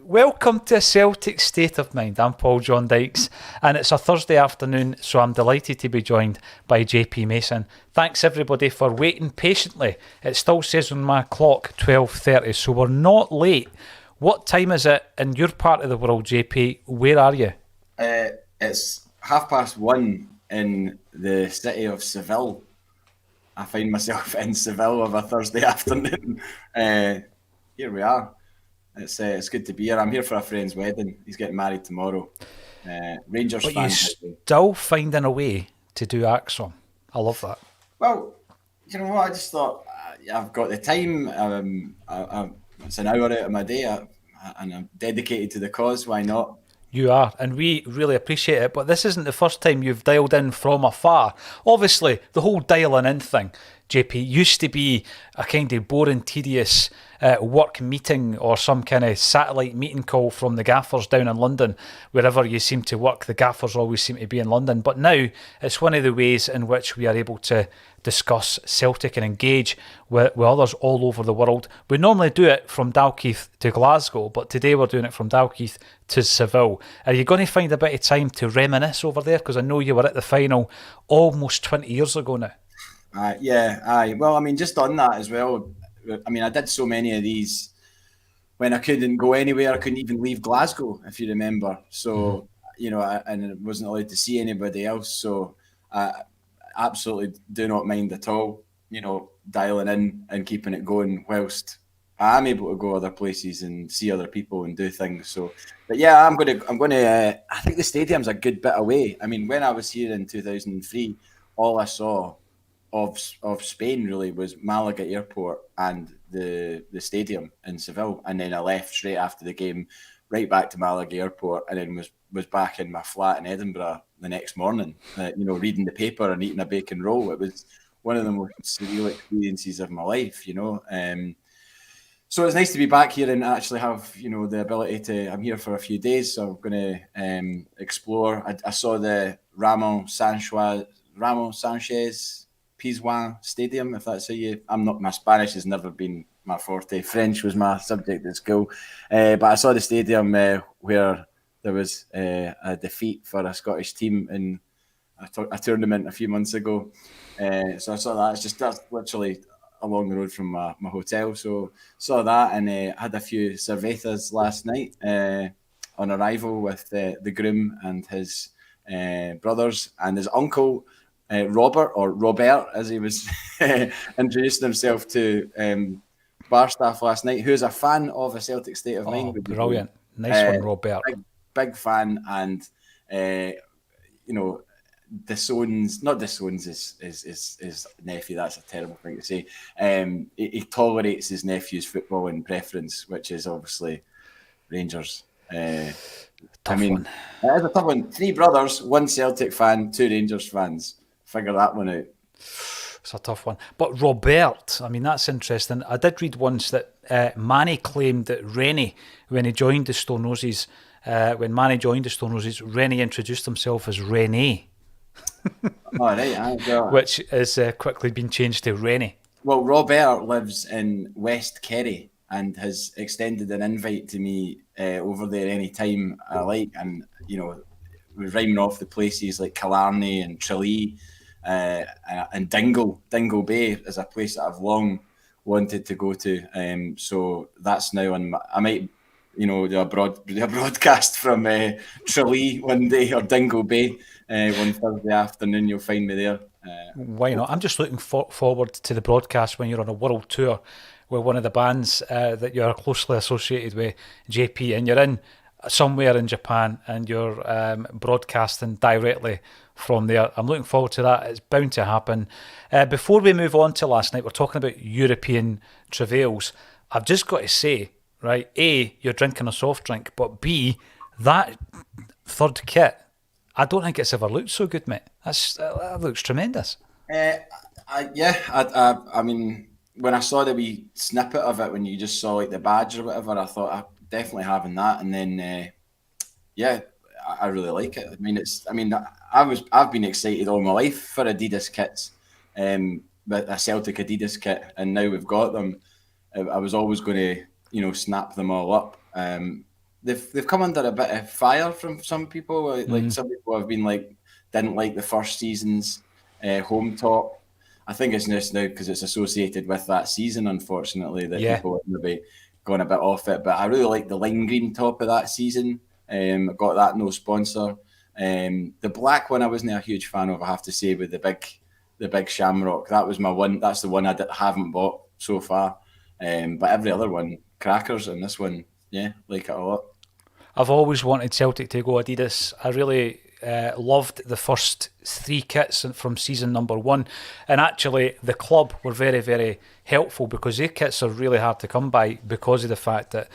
Welcome to a Celtic State of Mind. I'm Paul John Dykes, and it's a Thursday afternoon, so I'm delighted to be joined by JP Mason. Thanks everybody for waiting patiently. It still says on my clock 12:30, so we're not late. What time is it in your part of the world, JP? Where are you? It's 1:30 in the city of Seville. I find myself in Seville of a Thursday afternoon. Here we are. It's good to be here. I'm here for a friend's wedding. He's getting married tomorrow. Rangers But fans. you're still finding a way to do Acsom. I love that. Well, you know what? I just thought I've got the time. It's an hour out of my day, and I'm dedicated to the cause. Why not? You are, and we really appreciate it. But this isn't the first time you've dialed in from afar. Obviously, the whole dialing in thing, JP, used to be a kind of boring, tedious work meeting or some kind of satellite meeting call from the gaffers down in London. Wherever you seem to work, the gaffers always seem to be in London. But now it's one of the ways in which we are able to discuss Celtic and engage with others all over the world. We normally do it from Dalkeith to Glasgow, but today we're doing it from Dalkeith to Seville. Are you going to find a bit of time to reminisce over there? Because I know you were at the final almost 20 years ago now. Yeah, aye. Well, I mean, just on that as well, I mean, I did so many of these when I couldn't go anywhere. I couldn't even leave Glasgow, if you remember. So, you know, and I wasn't allowed to see anybody else. So I absolutely do not mind at all, you know, dialing in and keeping it going whilst I'm able to go other places and see other people and do things. So, but yeah, I'm going to, I think the stadium's a good bit away. I mean, when I was here in 2003, all I saw of Spain really was Malaga Airport and the stadium in Seville, and then I left straight after the game, right back to Malaga Airport, and then was back in my flat in Edinburgh the next morning, you know, reading the paper and eating a bacon roll. It was one of the most surreal experiences of my life, you know. So it's nice to be back here and actually have, you know, the ability to. I'm here for a few days, so I'm going to explore. I saw the Ramon Sanchez Pizjuan Stadium, if that's how you. I'm not. My Spanish has never been my forte. French was my subject at school, but I saw the stadium where there was a defeat for a Scottish team in a tournament a few months ago. So I saw that. That's literally along the road from my hotel. So saw that and had a few cervezas last night on arrival with the groom and his brothers and his uncle. Robert, or Robert, as he was introducing himself to bar staff last night, who's a fan of A Celtic State of Mind. Brilliant. Nice one, Robert. Big fan, and you know, not disowns his nephew. That's a terrible thing to say. He tolerates his nephew's footballing preference, which is obviously Rangers. Tough one. It is a tough one. 3 brothers, 1 Celtic fan, 2 Rangers fans. Figure that one out. It's a tough one. But Robert, I mean, that's interesting. I did read once that Manny claimed that Rennie, when he joined the Stone Roses, Rennie introduced himself as René. All right. Which is quickly been changed to Rennie. Well, Robert lives in West Kerry and has extended an invite to me over there any time I like. And, you know, we're rhyming off the places like Killarney and Tralee. And Dingle Bay is a place that I've long wanted to go to. So that's now on. I might, you know, do a broadcast from Tralee one day, or Dingle Bay one Thursday afternoon. You'll find me there. Why not? I'm just looking forward to the broadcast when you're on a world tour with one of the bands that you're closely associated with, JP, and you're in somewhere in Japan and you're broadcasting directly from there. I'm looking forward to that. It's bound to happen. Before we move on to last night, we're talking about European travails. I've just got to say, right, A, you're drinking a soft drink, but B, that third kit, I don't think it's ever looked so good, mate. That looks tremendous. I mean, when I saw the wee snippet of it, when you just saw like the badge or whatever, I thought I'm definitely having that. And then, I really like it. I've been excited all my life for Adidas kits, but a Celtic Adidas kit, and now we've got them. I was always going to, snap them all up. they've come under a bit of fire from some people. Like some people have been like, didn't like the first season's home top. I think it's just now because it's associated with that season, unfortunately, that people have maybe gone a bit off it. But I really like the lime green top of that season. Got that, no sponsor. The black one I wasn't a huge fan of, I have to say, with the big shamrock. That was my one. That's the one I haven't bought so far. But every other one, crackers, and this one, yeah, like it a lot. I've always wanted Celtic to go Adidas. I really loved the first 3 kits from season number 1, and actually the club were very, very helpful because their kits are really hard to come by because of the fact that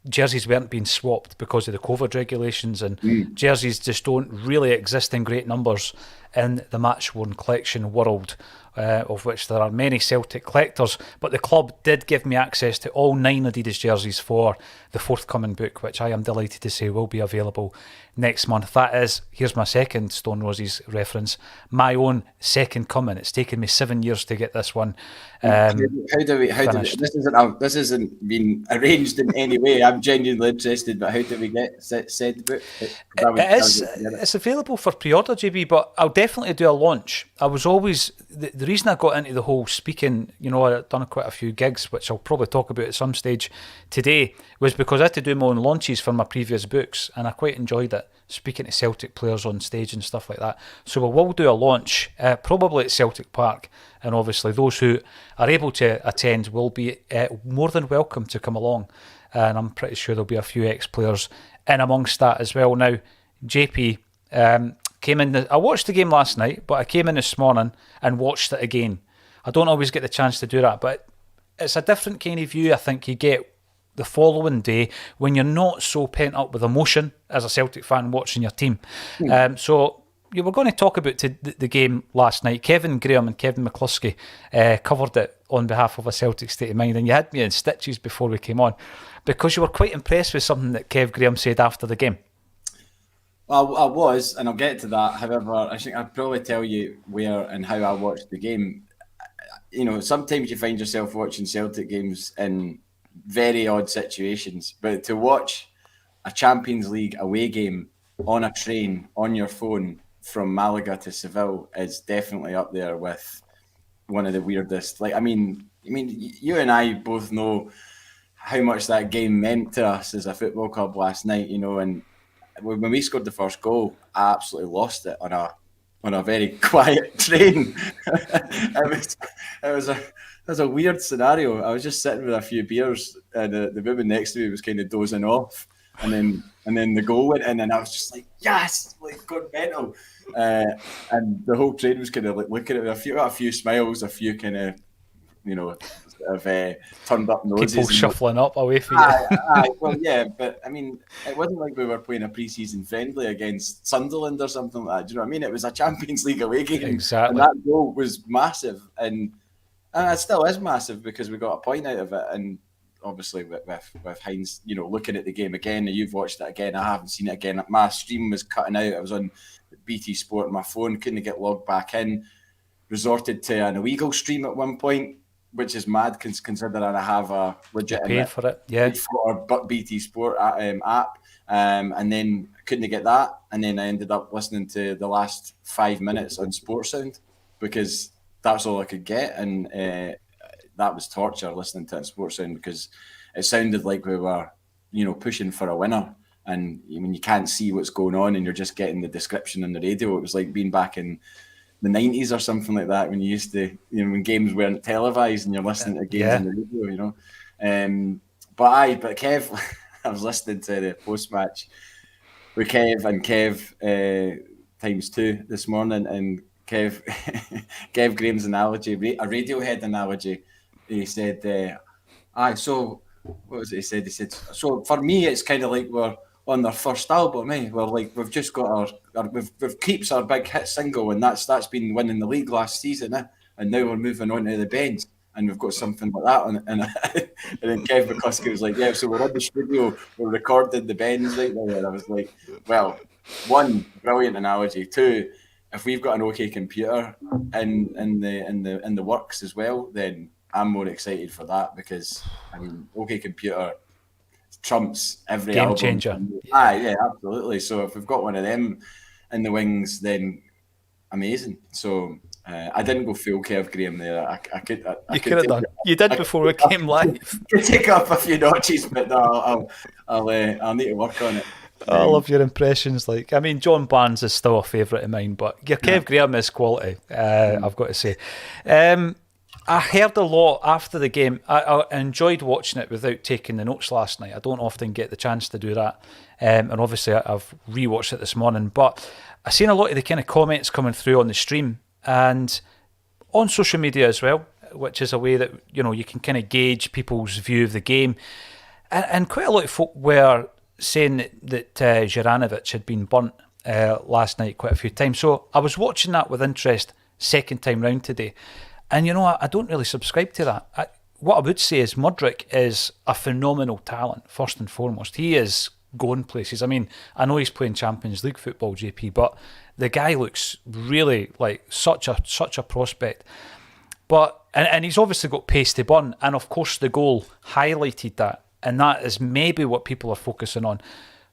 jerseys weren't being swapped because of the COVID regulations, and jerseys just don't really exist in great numbers in the match-worn collection world, of which there are many Celtic collectors. But the club did give me access to all 9 Adidas jerseys for the forthcoming book, which I am delighted to say will be available next month. That is, here's my second Stone Roses reference, my own second coming. It's taken me 7 years to get this one. How do we this isn't been arranged in any way. I'm genuinely interested, but how do we get said book? It's available for pre-order, JB, but I'll definitely do a launch. I was always the reason I got into the whole speaking, I've done quite a few gigs, which I'll probably talk about at some stage today, was because I had to do my own launches for my previous books, and I quite enjoyed it, speaking to Celtic players on stage and stuff like that. So we will do a launch, probably at Celtic Park, and obviously those who are able to attend will be more than welcome to come along, and I'm pretty sure there'll be a few ex-players in amongst that as well. Now, JP came in. I watched the game last night, but I came in this morning and watched it again. I don't always get the chance to do that, but it's a different kind of view I think you get the following day when you're not so pent up with emotion as a Celtic fan watching your team. So you were going to talk about the game last night. Kevin Graham and Kevin McCluskey covered it on behalf of a Celtic State of Mind, and you had me in stitches before we came on because you were quite impressed with something that Kev Graham said after the game. Well, I was, and I'll get to that. However, I think I'd probably tell you where and how I watched the game. Sometimes you find yourself watching Celtic games in very odd situations, but to watch a Champions League away game on a train on your phone from Malaga to Seville is definitely up there with one of the weirdest. You and I both know how much that game meant to us as a football club last night, and when we scored the first goal, I absolutely lost it on a very quiet train. It was a weird scenario. I was just sitting with a few beers, and the woman next to me was kind of dozing off, and then the goal went in, and I was just like, yes, like gone mental. And the whole train was kind of like looking at me. A few smiles, a few kind of turned up noses. People shuffling up away from you. Well, yeah, but I mean, it wasn't like we were playing a pre-season friendly against Sunderland or something like that. Do you know what I mean? It was a Champions League away game. Exactly. And that goal was massive. And it still is massive because we got a point out of it. And obviously with Heinz, looking at the game again, and you've watched it again, I haven't seen it again. My stream was cutting out. I was on BT Sport on my phone, couldn't get logged back in. Resorted to an illegal stream at one point, which is mad considering I have a legitimate paid for it, yeah, for BT Sport app, and then couldn't get that, and then I ended up listening to the last 5 minutes on Sportsound because that's all I could get, and that was torture listening to it on Sportsound because it sounded like we were, pushing for a winner, and when you can't see what's going on and you're just getting the description on the radio, it was like being back in the 90s or something like that when you used to, when games weren't televised and you're listening to games on the radio, But Kev, I was listening to the post-match with Kev and Kev times 2 this morning, and Kev Graham's analogy, a Radiohead analogy, he said, so what was it he said? He said, so for me it's kind of like we're on their first album, We're like, we've just got we've Keeps our big hit single, and that's been winning the league last season, and now we're moving on to the bench, and we've got something like that on, and then Kev McCluskey was like, yeah, so we're in the studio, we're recording the Bends right now, and I was like, well, one, brilliant analogy, two, if we've got an OK computer in the works as well, then I'm more excited for that because, I mean, OK computer trumps every Game album. changer. Yeah, absolutely. So if we've got one of them in the wings, then amazing. So I didn't go full Kev Graham there. I could could have done. You did before we came live. Could take up a few notches, but no, I'll need to work on it. I love your impressions. Like, I mean, John Barnes is still a favourite of mine, but your Kev Graham is quality. I've got to say. I heard a lot after the game. I enjoyed watching it without taking the notes last night. I don't often get the chance to do that. And obviously I've rewatched it this morning. But I've seen a lot of the kind of comments coming through on the stream and on social media as well, which is a way that, you know, you can kind of gauge people's view of the game. And quite a lot of folk were saying that Jhinsons had been burnt last night quite a few times. So I was watching that with interest second time round today. And, you know, I don't really subscribe to that. What I would say is Modric is a phenomenal talent, first and foremost. He is going places. I mean, I know he's playing Champions League football, JP, but the guy looks really like such a prospect. But and he's obviously got pace to burn. And, of course, the goal highlighted that. And that is maybe what people are focusing on.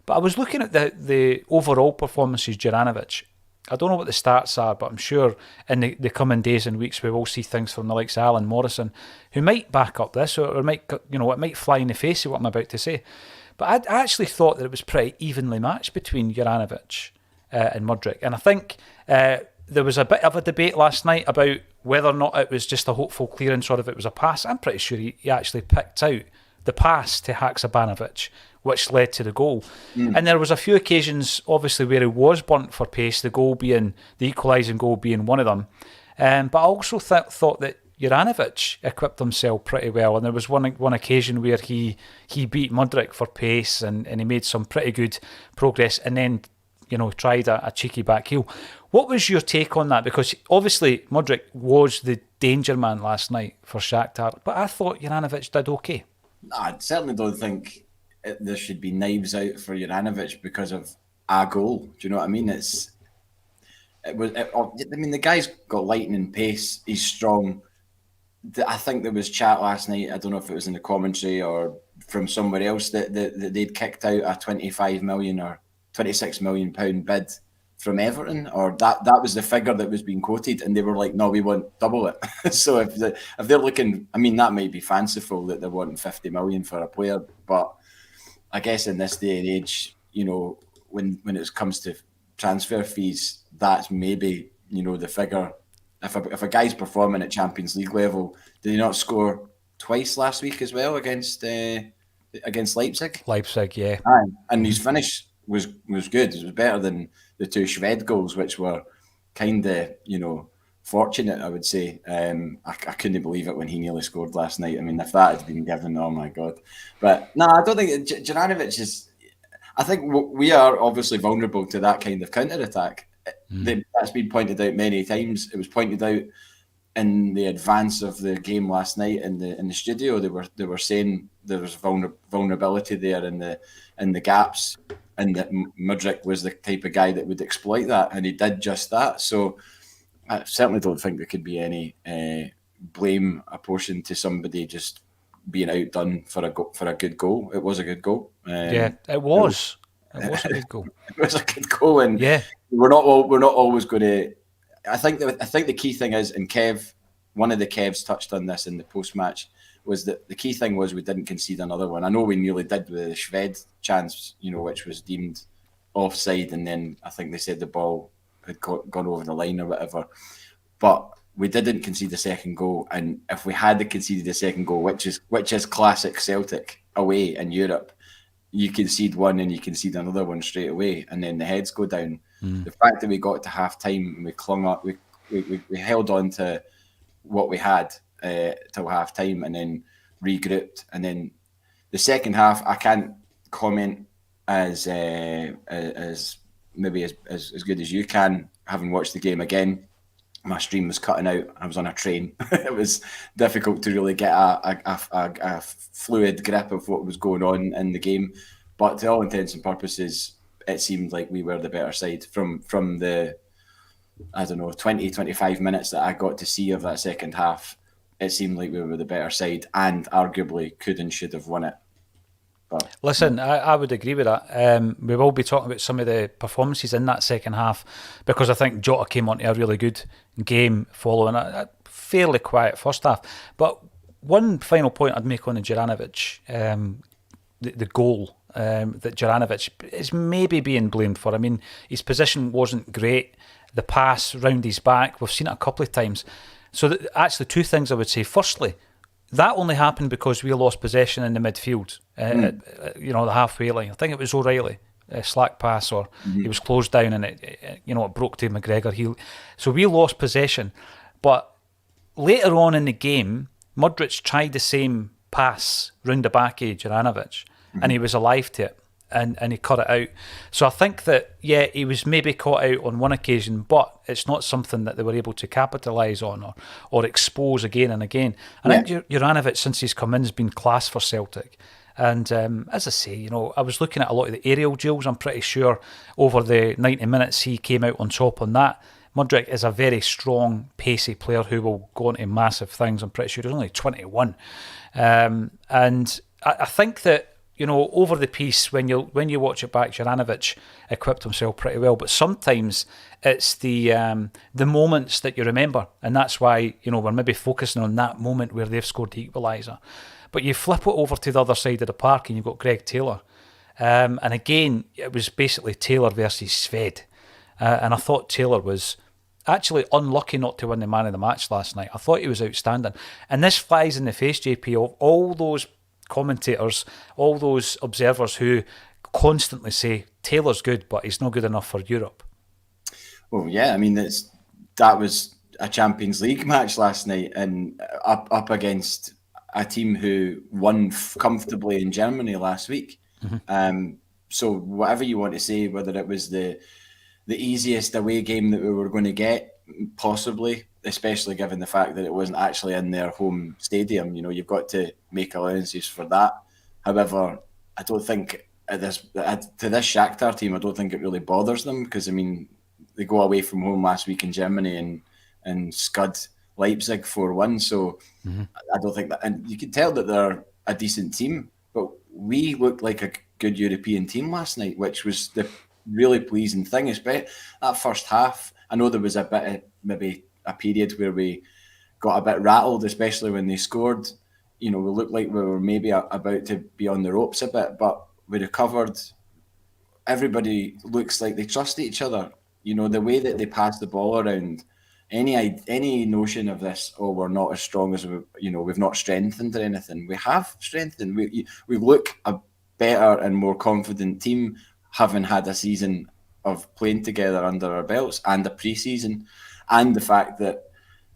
But I was looking at the overall performances, Iranovic. I don't know what the stats are, but I'm sure in the coming days and weeks we will see things from the likes of Alan Morrison, who might back up this, or might, you know, it might fly in the face of what I'm about to say. But I actually thought that it was pretty evenly matched between Iranovic and Modric. And I think there was a bit of a debate last night about whether or not it was just a hopeful clearance or if it was a pass. I'm pretty sure he actually picked out the pass to Haksabanovic, which led to the goal. And there was a few occasions, obviously, where he was burnt for pace, the equalising goal being one of them. But I also thought that Iranovic equipped himself pretty well, and there was one occasion where he beat Modric for pace, and he made some pretty good progress, and then, you know, tried a cheeky back heel. What was your take on that? Because obviously Modric was the danger man last night for Shakhtar, but I thought Iranovic did okay. I certainly don't think there should be knives out for Iranovic because of a goal. Do you know what I mean? I mean, the guy's got lightning pace. He's strong. I think there was chat last night. I don't know if it was in the commentary or from somewhere else that they'd kicked out a 25 million or 26 million pound bid from Everton, or that was the figure that was being quoted, and they were like, no, we want double it. So if they're looking, I mean, that might be fanciful that they're wanting 50 million for a player, but I guess in this day and age, you know, when it comes to transfer fees, that's maybe, you know, the figure. If a guy's performing at Champions League level, did he not score twice last week as well against Leipzig? Leipzig, yeah. And his finish was good. It was better than the two Shved goals, which were kind of, you know, fortunate, I would say. I couldn't believe it when he nearly scored last night. I mean, if that had been given, oh my God. But no, I don't think Jhinsons is. I think we are obviously vulnerable to that kind of counter-attack. That's been pointed out many times. It was pointed out in the advance of the game last night in the studio. They were saying there was vulnerability there in the gaps, and that Modric was the type of guy that would exploit that, and he did just that. So I certainly don't think there could be any blame apportioned to somebody just being outdone for a good goal. It was a good goal. Yeah, it was. It was a good goal. It was a good goal, and yeah, we're not always going to. I think the key thing is, and one of the Kevs touched on this in the post match, was that the key thing was we didn't concede another one. I know we nearly did with the Shved chance, you know, which was deemed offside, and then I think they said the ball had gone over the line or whatever. But we didn't concede the second goal, and if we had conceded the second goal, which is classic Celtic away in Europe, you concede one and you concede another one straight away, and then the heads go down. The fact that we got to half time and we clung up, we held on to what we had till half time, and then regrouped, and then the second half I can't comment as maybe as good as you can, having watched the game again. My stream was cutting out. I was on a train. It was difficult to really get a fluid grip of what was going on in the game. But to all intents and purposes, it seemed like we were the better side from the, I don't know, 20, 25 minutes that I got to see of that second half. It seemed like we were the better side and arguably could and should have won it. But Listen, I would agree with that. We will be talking about some of the performances in that second half because I think Jota came onto a really good game following a fairly quiet first half. But one final point I'd make on the Jhinsons, the goal that Jhinsons is maybe being blamed for. I mean, his position wasn't great. The pass round his back, we've seen it a couple of times. So actually, two things I would say. Firstly, that only happened because we lost possession in the midfield, the halfway line. I think it was O'Reilly, a slack pass, or he was closed down and it broke to McGregor. So we lost possession. But later on in the game, Modric tried the same pass round the back of Iranovic, and he was alive to it. And he cut it out. So I think that, he was maybe caught out on one occasion, but it's not something that they were able to capitalise on or expose again and again. And I think Juranovic, since he's come in, has been class for Celtic. And as I say, I was looking at a lot of the aerial duels. I'm pretty sure over the 90 minutes he came out on top on that. Modric is a very strong, pacey player who will go into massive things. I'm pretty sure he's only 21. And I think that, over the piece, when you watch it back, Juranovic equipped himself pretty well. But sometimes it's the moments that you remember, and that's why we're maybe focusing on that moment where they've scored the equaliser. But you flip it over to the other side of the park, and you've got Greg Taylor, and again it was basically Taylor versus Sved, and I thought Taylor was actually unlucky not to win the man of the match last night. I thought he was outstanding, and this flies in the face, JP, of all those commentators, all those observers who constantly say Taylor's good, but he's not good enough for Europe. Well, yeah, I mean that was a Champions League match last night, and up against a team who won comfortably in Germany last week. So whatever you want to say, whether it was the easiest away game that we were going to get, possibly, especially given the fact that it wasn't actually in their home stadium. You've got to make allowances for that. However, I don't think to this Shakhtar team, I don't think it really bothers them because, I mean, they go away from home last week in Germany and scud Leipzig 4-1. So I don't think that, and you can tell that they're a decent team, but we looked like a good European team last night, which was the really pleasing thing. Especially that first half, I know there was a bit of maybe a period where we got a bit rattled, especially when they scored. We looked like we were maybe about to be on the ropes a bit, but we recovered. Everybody looks like they trust each other. The way that they pass the ball around, any notion of this, we're not as strong as we've not strengthened or anything. We have strengthened. We look a better and more confident team, having had a season of playing together under our belts and a pre-season, and the fact that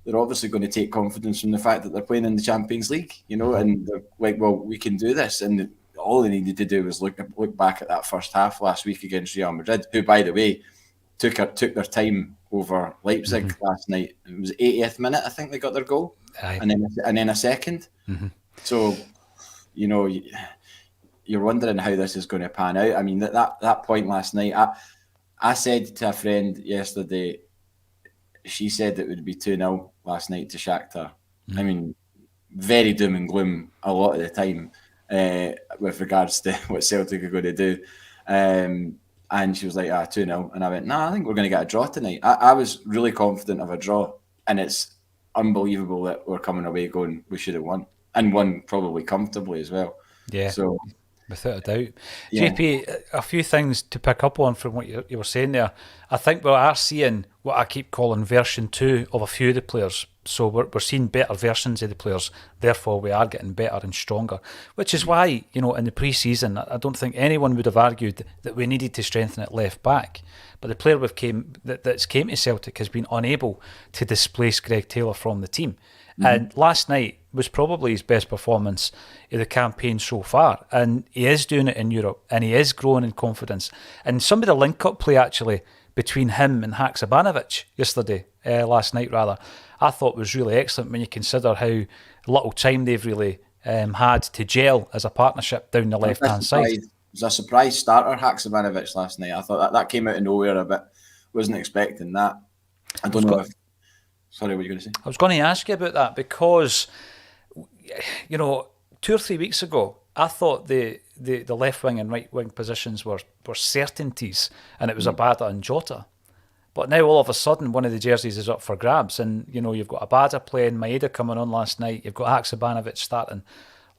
they're obviously going to take confidence from the fact that they're playing in the Champions League, and they're like, well, we can do this. And all they needed to do was look back at that first half last week against Real Madrid, who, by the way, took their time over Leipzig last night. It was 80th minute, I think they got their goal, and then a second. So, you're wondering how this is going to pan out. I mean, that point last night, I said to a friend yesterday, she said it would be 2-0 last night to Shakhtar. I mean, very doom and gloom a lot of the time with regards to what Celtic are going to do. And she was like, 2-0. And I went, I think we're going to get a draw tonight. I was really confident of a draw. And it's unbelievable that we're coming away going, we should have won. And won probably comfortably as well. Yeah. So, without a doubt. Yeah. JP, a few things to pick up on from what you were saying there. I think we are seeing what I keep calling version 2 of a few of the players. So we're seeing better versions of the players. Therefore, we are getting better and stronger. Which is why, in the pre-season, I don't think anyone would have argued that we needed to strengthen at left back. But the player that's came to Celtic has been unable to displace Greg Taylor from the team. And last night was probably his best performance of the campaign so far. And he is doing it in Europe, and he is growing in confidence. And some of the link-up play, actually, between him and Haksabanovic last night, I thought was really excellent when you consider how little time they've really had to gel as a partnership down the left-hand side. It was a surprise starter, Haksabanovic, last night. I thought that came out of nowhere a bit. Wasn't expecting that. I don't know if... Sorry, what were you going to say? I was going to ask you about that because, 2 or 3 weeks ago, I thought the left wing and right wing positions were certainties, and it was Abada and Jota. But now all of a sudden, one of the jerseys is up for grabs, and you've got Abada playing, Maeda coming on last night, you've got Haksabanovic starting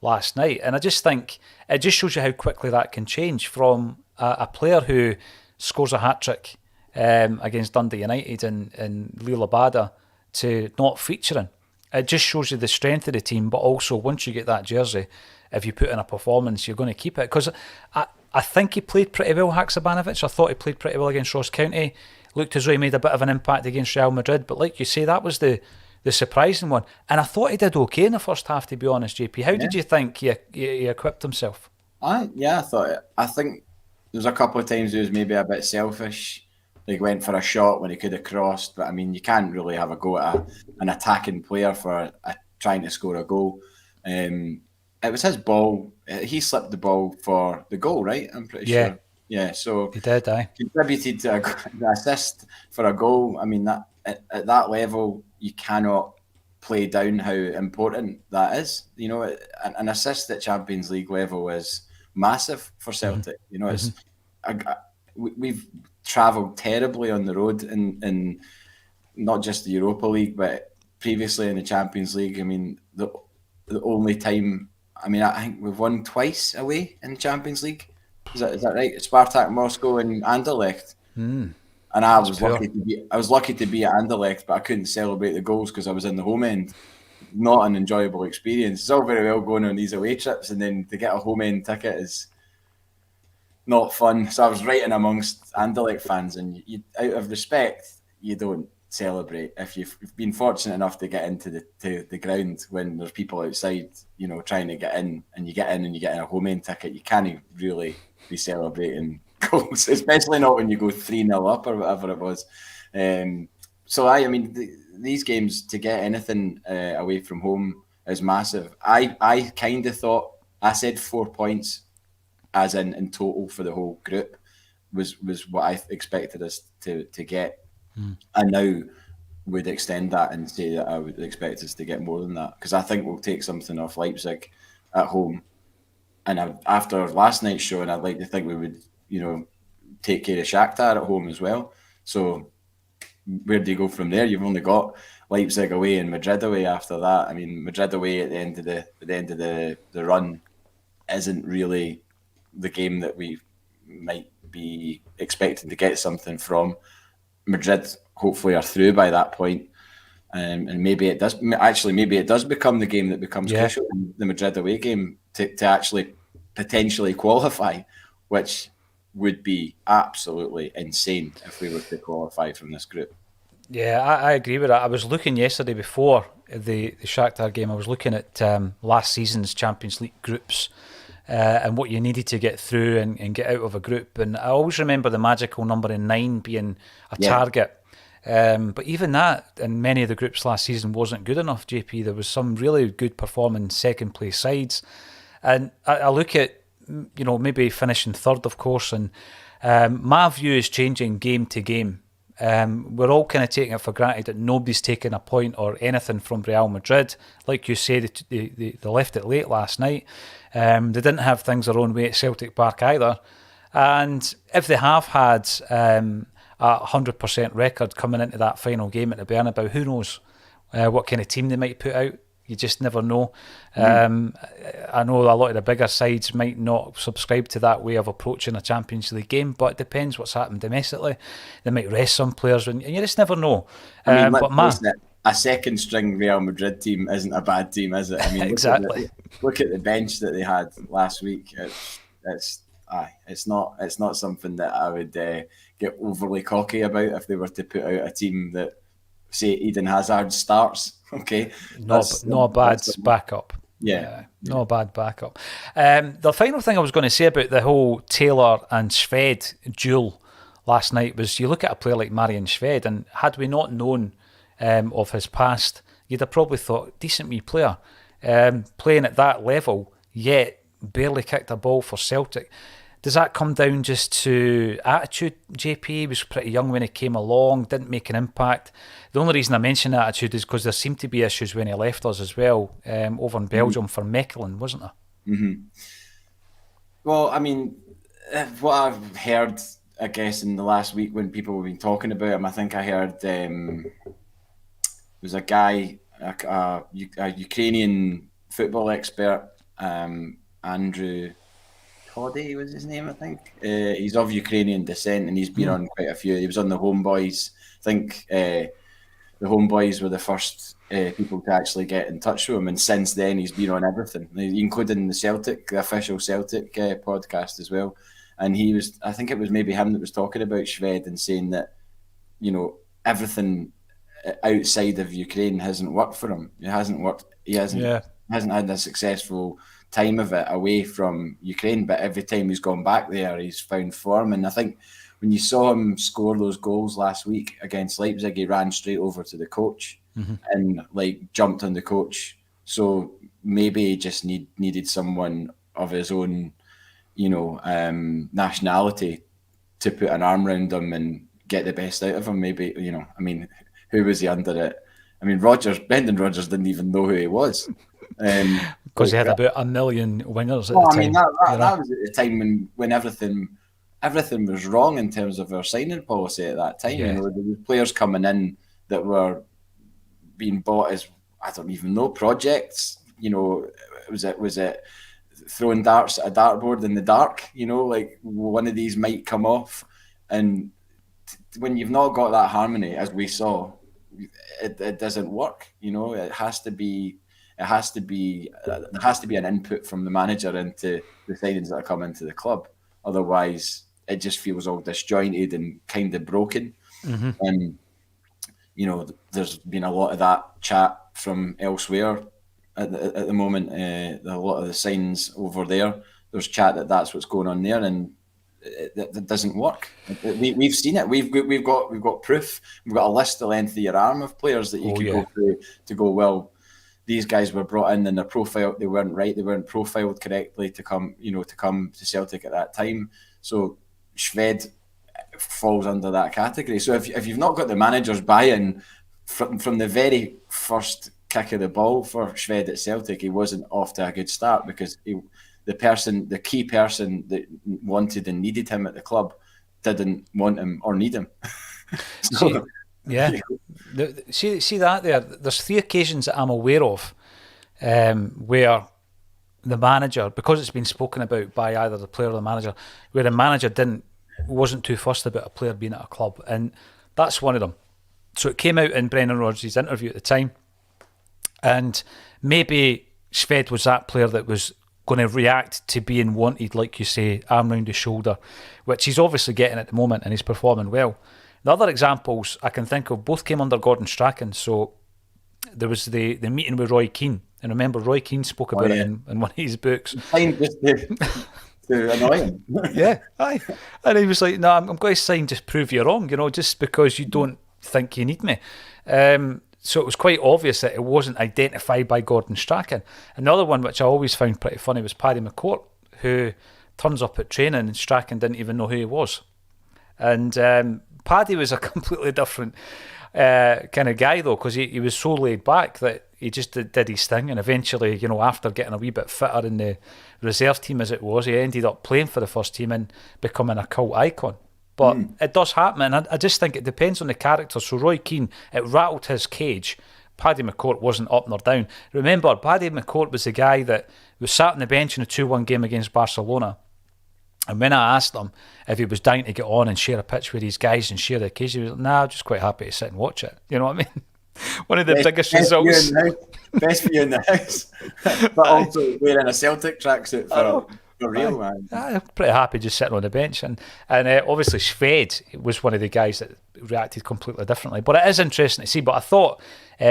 last night, and I just think it just shows you how quickly that can change from a player who scores a hat trick against Dundee United and Lil Abada to not featuring. It just shows you the strength of the team, but also once you get that jersey, if you put in a performance, you're going to keep it. Because I think he played pretty well, Haksabanovic. I thought he played pretty well against Ross County. Looked as though he made a bit of an impact against Real Madrid. But like you say, that was the surprising one. And I thought he did okay in the first half, to be honest, JP. How did you think he equipped himself? I think there was a couple of times he was maybe a bit selfish. He went for a shot when he could have crossed. But, I mean, you can't really have a go at an attacking player for trying to score a goal. It was his ball. He slipped the ball for the goal, right? I'm pretty sure. Yeah, so he did, contributed to the assist for a goal. I mean, that at that level, you cannot play down how important that is. An assist at Champions League level is massive for Celtic. It's we've travelled terribly on the road in not just the Europa League, but previously in the Champions League. I mean, the only time. I mean, I think we've won twice away in the Champions League. Is that right? Spartak Moscow and Anderlecht. And I was lucky to be at Anderlecht, but I couldn't celebrate the goals because I was in the home end. Not an enjoyable experience. It's all very well going on these away trips, and then to get a home end ticket is not fun. So I was right in amongst Anderlecht fans, and out of respect, you don't celebrate. If you've been fortunate enough to get into the ground when there's people outside, trying to get in, and you get in a home end ticket, you can't really be celebrating goals, especially not when you go 3-0 up or whatever it was. So I mean, these games, to get anything away from home is massive. I kind of thought, I said 4 points as in total for the whole group was what I expected us to get. I now would extend that and say that I would expect us to get more than that, because I think we'll take something off Leipzig at home. And after last night's show, and I'd like to think we would, take care of Shakhtar at home as well. So where do you go from there? You've only got Leipzig away and Madrid away after that. I mean, Madrid away at the end of the run isn't really the game that we might be expecting to get something from. Madrid hopefully are through by that point. And maybe it does. Actually, maybe it does become the game that becomes crucial in the Madrid away game to actually potentially qualify, which would be absolutely insane if we were to qualify from this group. Yeah, I agree with that. I was looking yesterday before the Shakhtar game. I was looking at last season's Champions League groups and what you needed to get through and get out of a group. And I always remember the magical number 9 being a target. But even that, in many of the groups last season, wasn't good enough, JP. There was some really good performing second place sides. And I look at, maybe finishing third, of course, and my view is changing game to game. We're all kind of taking it for granted that nobody's taking a point or anything from Real Madrid. Like you say, they left it late last night. They didn't have things their own way at Celtic Park either. And if they have had a 100% record coming into that final game at the Bernabeu, who knows what kind of team they might put out. You just never know. I know a lot of the bigger sides might not subscribe to that way of approaching a Champions League game, but it depends what's happened domestically. They might rest some players, and you just never know. I mean, a second string Real Madrid team isn't a bad team, is it? I mean, exactly. Look at the bench that they had last week. It's not something that I would get overly cocky about if they were to put out a team that, say, Eden Hazard starts. Okay, not a bad backup. Yeah, not a bad backup. The final thing I was going to say about the whole Taylor and Shved duel last night was, you look at a player like Marian Shved, and had we not known of his past, you'd have probably thought, decent wee player, playing at that level, yet barely kicked a ball for Celtic. Does that come down just to attitude, JP? He was pretty young when he came along, didn't make an impact. The only reason I mention attitude is because there seemed to be issues when he left us as well, over in Belgium for Mechelen, wasn't there? Mm-hmm. Well, I mean, what I've heard, I guess, in the last week when people have been talking about him, I think I heard was a guy, a Ukrainian football expert, Andrew Toddy was his name, I think. He's of Ukrainian descent, and he's been on quite a few. He was on the Homeboys. I think the Homeboys were the first people to actually get in touch with him, and since then he's been on everything, including the Celtic, the official Celtic podcast as well. And he was, I think it was maybe him that was talking about Shved and saying that, everything outside of Ukraine hasn't worked for him. It hasn't worked. He hasn't had a successful time of it away from Ukraine, but every time he's gone back there, he's found form. And I think when you saw him score those goals last week against Leipzig, he ran straight over to the coach and jumped on the coach. So maybe he just needed someone of his own, nationality to put an arm around him and get the best out of him. Maybe, who was he under it? I mean, Brendan Rodgers didn't even know who he was. Because he had about 1 million winners at the time. I mean, that was at the time when everything was wrong in terms of our signing policy at that time. There were players coming in that were being bought as, I don't even know, projects. Was it throwing darts at a dartboard in the dark? One of these might come off. And when you've not got that harmony, as we saw, it doesn't work. There has to be an input from the manager into the signings that are coming to the club. Otherwise, it just feels all disjointed and kind of broken. And there's been a lot of that chat from elsewhere at the moment. A lot of the signs over there, there's chat that's what's going on there, and that doesn't work. We've seen it. We've got proof. We've got a list the length of your arm of players that you can go through to go, well, these guys were brought in and their profile, they weren't right. They weren't profiled correctly to come to Celtic at that time. So Shved falls under that category. So if you've not got the manager's buy-in from the very first kick of the ball for Shved at Celtic, he wasn't off to a good start because the key person that wanted and needed him at the club didn't want him or need him. So, See that there? There's 3 occasions that I'm aware of where the manager, because it's been spoken about by either the player or the manager, where the manager wasn't too fussed about a player being at a club, and that's one of them. So it came out in Brendan Rodgers' interview at the time, and maybe Shved was that player that was going to react to being wanted, like you say, arm round his shoulder, which he's obviously getting at the moment, and he's performing well. The other examples I can think of both came under Gordon Strachan. So there was the meeting with Roy Keane, and remember Roy Keane spoke about it in one of his books. Fine, just to annoy him. Aye. And he was like, no, I'm going to sign just prove you wrong, just because you don't think you need me. So it was quite obvious that it wasn't identified by Gordon Strachan. Another one which I always found pretty funny was Paddy McCourt, who turns up at training and Strachan didn't even know who he was. And Paddy was a completely different kind of guy, though, because he was so laid back that he just did his thing. And eventually, after getting a wee bit fitter in the reserve team as it was, he ended up playing for the first team and becoming a cult icon. But it does happen, and I just think it depends on the character. So Roy Keane, it rattled his cage. Paddy McCourt wasn't up nor down. Remember, Paddy McCourt was the guy that was sat on the bench in a 2-1 game against Barcelona. And when I asked him if he was dying to get on and share a pitch with these guys and share the occasion, he was like, nah, I'm just quite happy to sit and watch it. You know what I mean? One of the biggest results. Best for you in the house. But also wearing a Celtic tracksuit for real, man. I'm pretty happy just sitting on the bench. And obviously Shved was one of the guys that reacted completely differently. But it is interesting to see. But I thought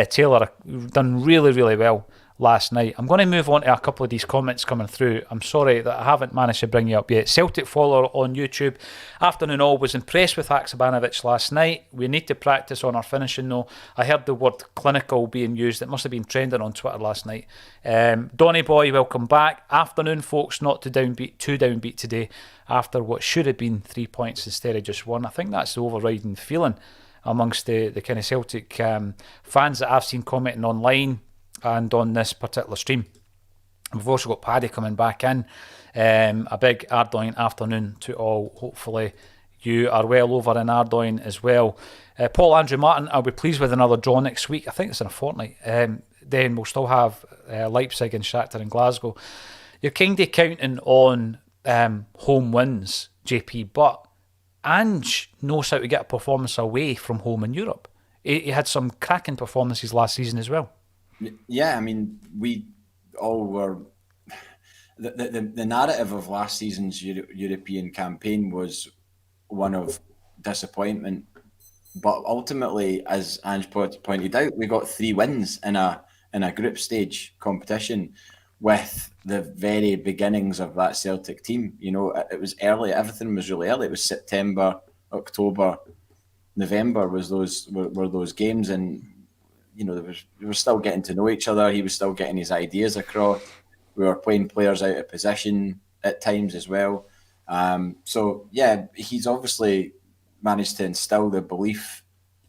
Taylor done really, really well last night. I'm going to move on to a couple of these comments coming through. I'm sorry that I haven't managed to bring you up yet. Celtic follower on YouTube. Afternoon all, was impressed with Acsom last night. We need to practice on our finishing though. I heard the word clinical being used. It must have been trending on Twitter last night. Donny Boy, welcome back. Afternoon folks, not too downbeat today after what should have been 3 points instead of just 1. I think that's the overriding feeling amongst the kind of Celtic fans that I've seen commenting online and on this particular stream. We've also got Paddy coming back in. A big Ardoyne afternoon to all. Hopefully you are well over in Ardoyne as well. Paul Andrew Martin, I'll be pleased with another draw next week. I think it's in a fortnight. Then we'll still have Leipzig and Shakhtar in Glasgow. You're kind of counting on home wins, JP, but Ange knows how to get a performance away from home in Europe. He had some cracking performances last season as well. Yeah, I mean, we all were... The narrative of last season's European campaign was one of disappointment. But ultimately, as Ange pointed out, we got 3 wins in a group stage competition with the very beginnings of that Celtic team. You know, it was early. Everything was really early. It was September, October, November were those games, and you know we were still getting to know each other. He was still getting his ideas across. We were playing players out of position at times as well. So yeah, he's obviously managed to instill the belief,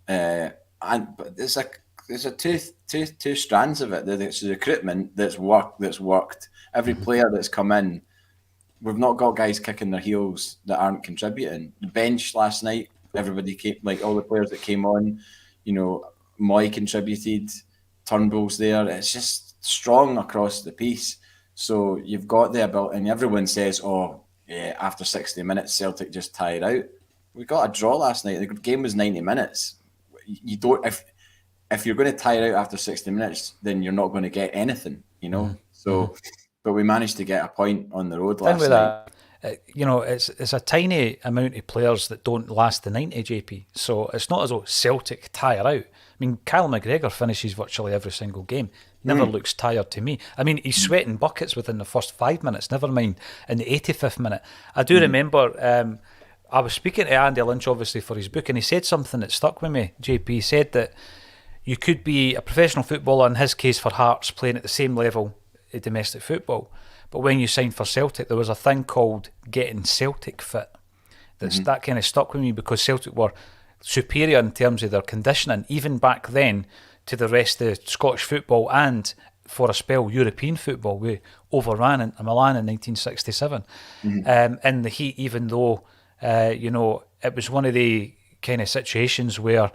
but there's a two strands of it. There's recruitment that's worked. Every player that's come in, we've not got guys kicking their heels that aren't contributing. The bench last night, everybody came, like all the players that came on, you know, Moy contributed, Turnbull's there. It's just strong across the piece. So you've got the ability, and everyone says, "Oh, yeah, after 60 minutes, Celtic just tired out." We got a draw last night. The game was 90 minutes. You don't if you're going to tire out after 60 minutes, then you're not going to get anything, you know. So, but we managed to get a point on the road last night. You know, it's a tiny amount of players that don't last the 90, JP. So it's not as though Celtic tire out. I mean, Kyle McGregor finishes virtually every single game. Never looks tired to me. I mean, he's sweating buckets within the first 5 minutes, never mind in the 85th minute. I do remember I was speaking to Andy Lynch, obviously, for his book, and he said something that stuck with me, JP. He said that you could be a professional footballer, in his case for Hearts, playing at the same level of domestic football. But when you signed for Celtic, there was a thing called getting Celtic fit. That kind of stuck with me because Celtic were superior in terms of their conditioning, even back then, to the rest of Scottish football and, for a spell, European football. We overran in Milan in 1967 in the heat, even though, you know, it was one of the kind of situations where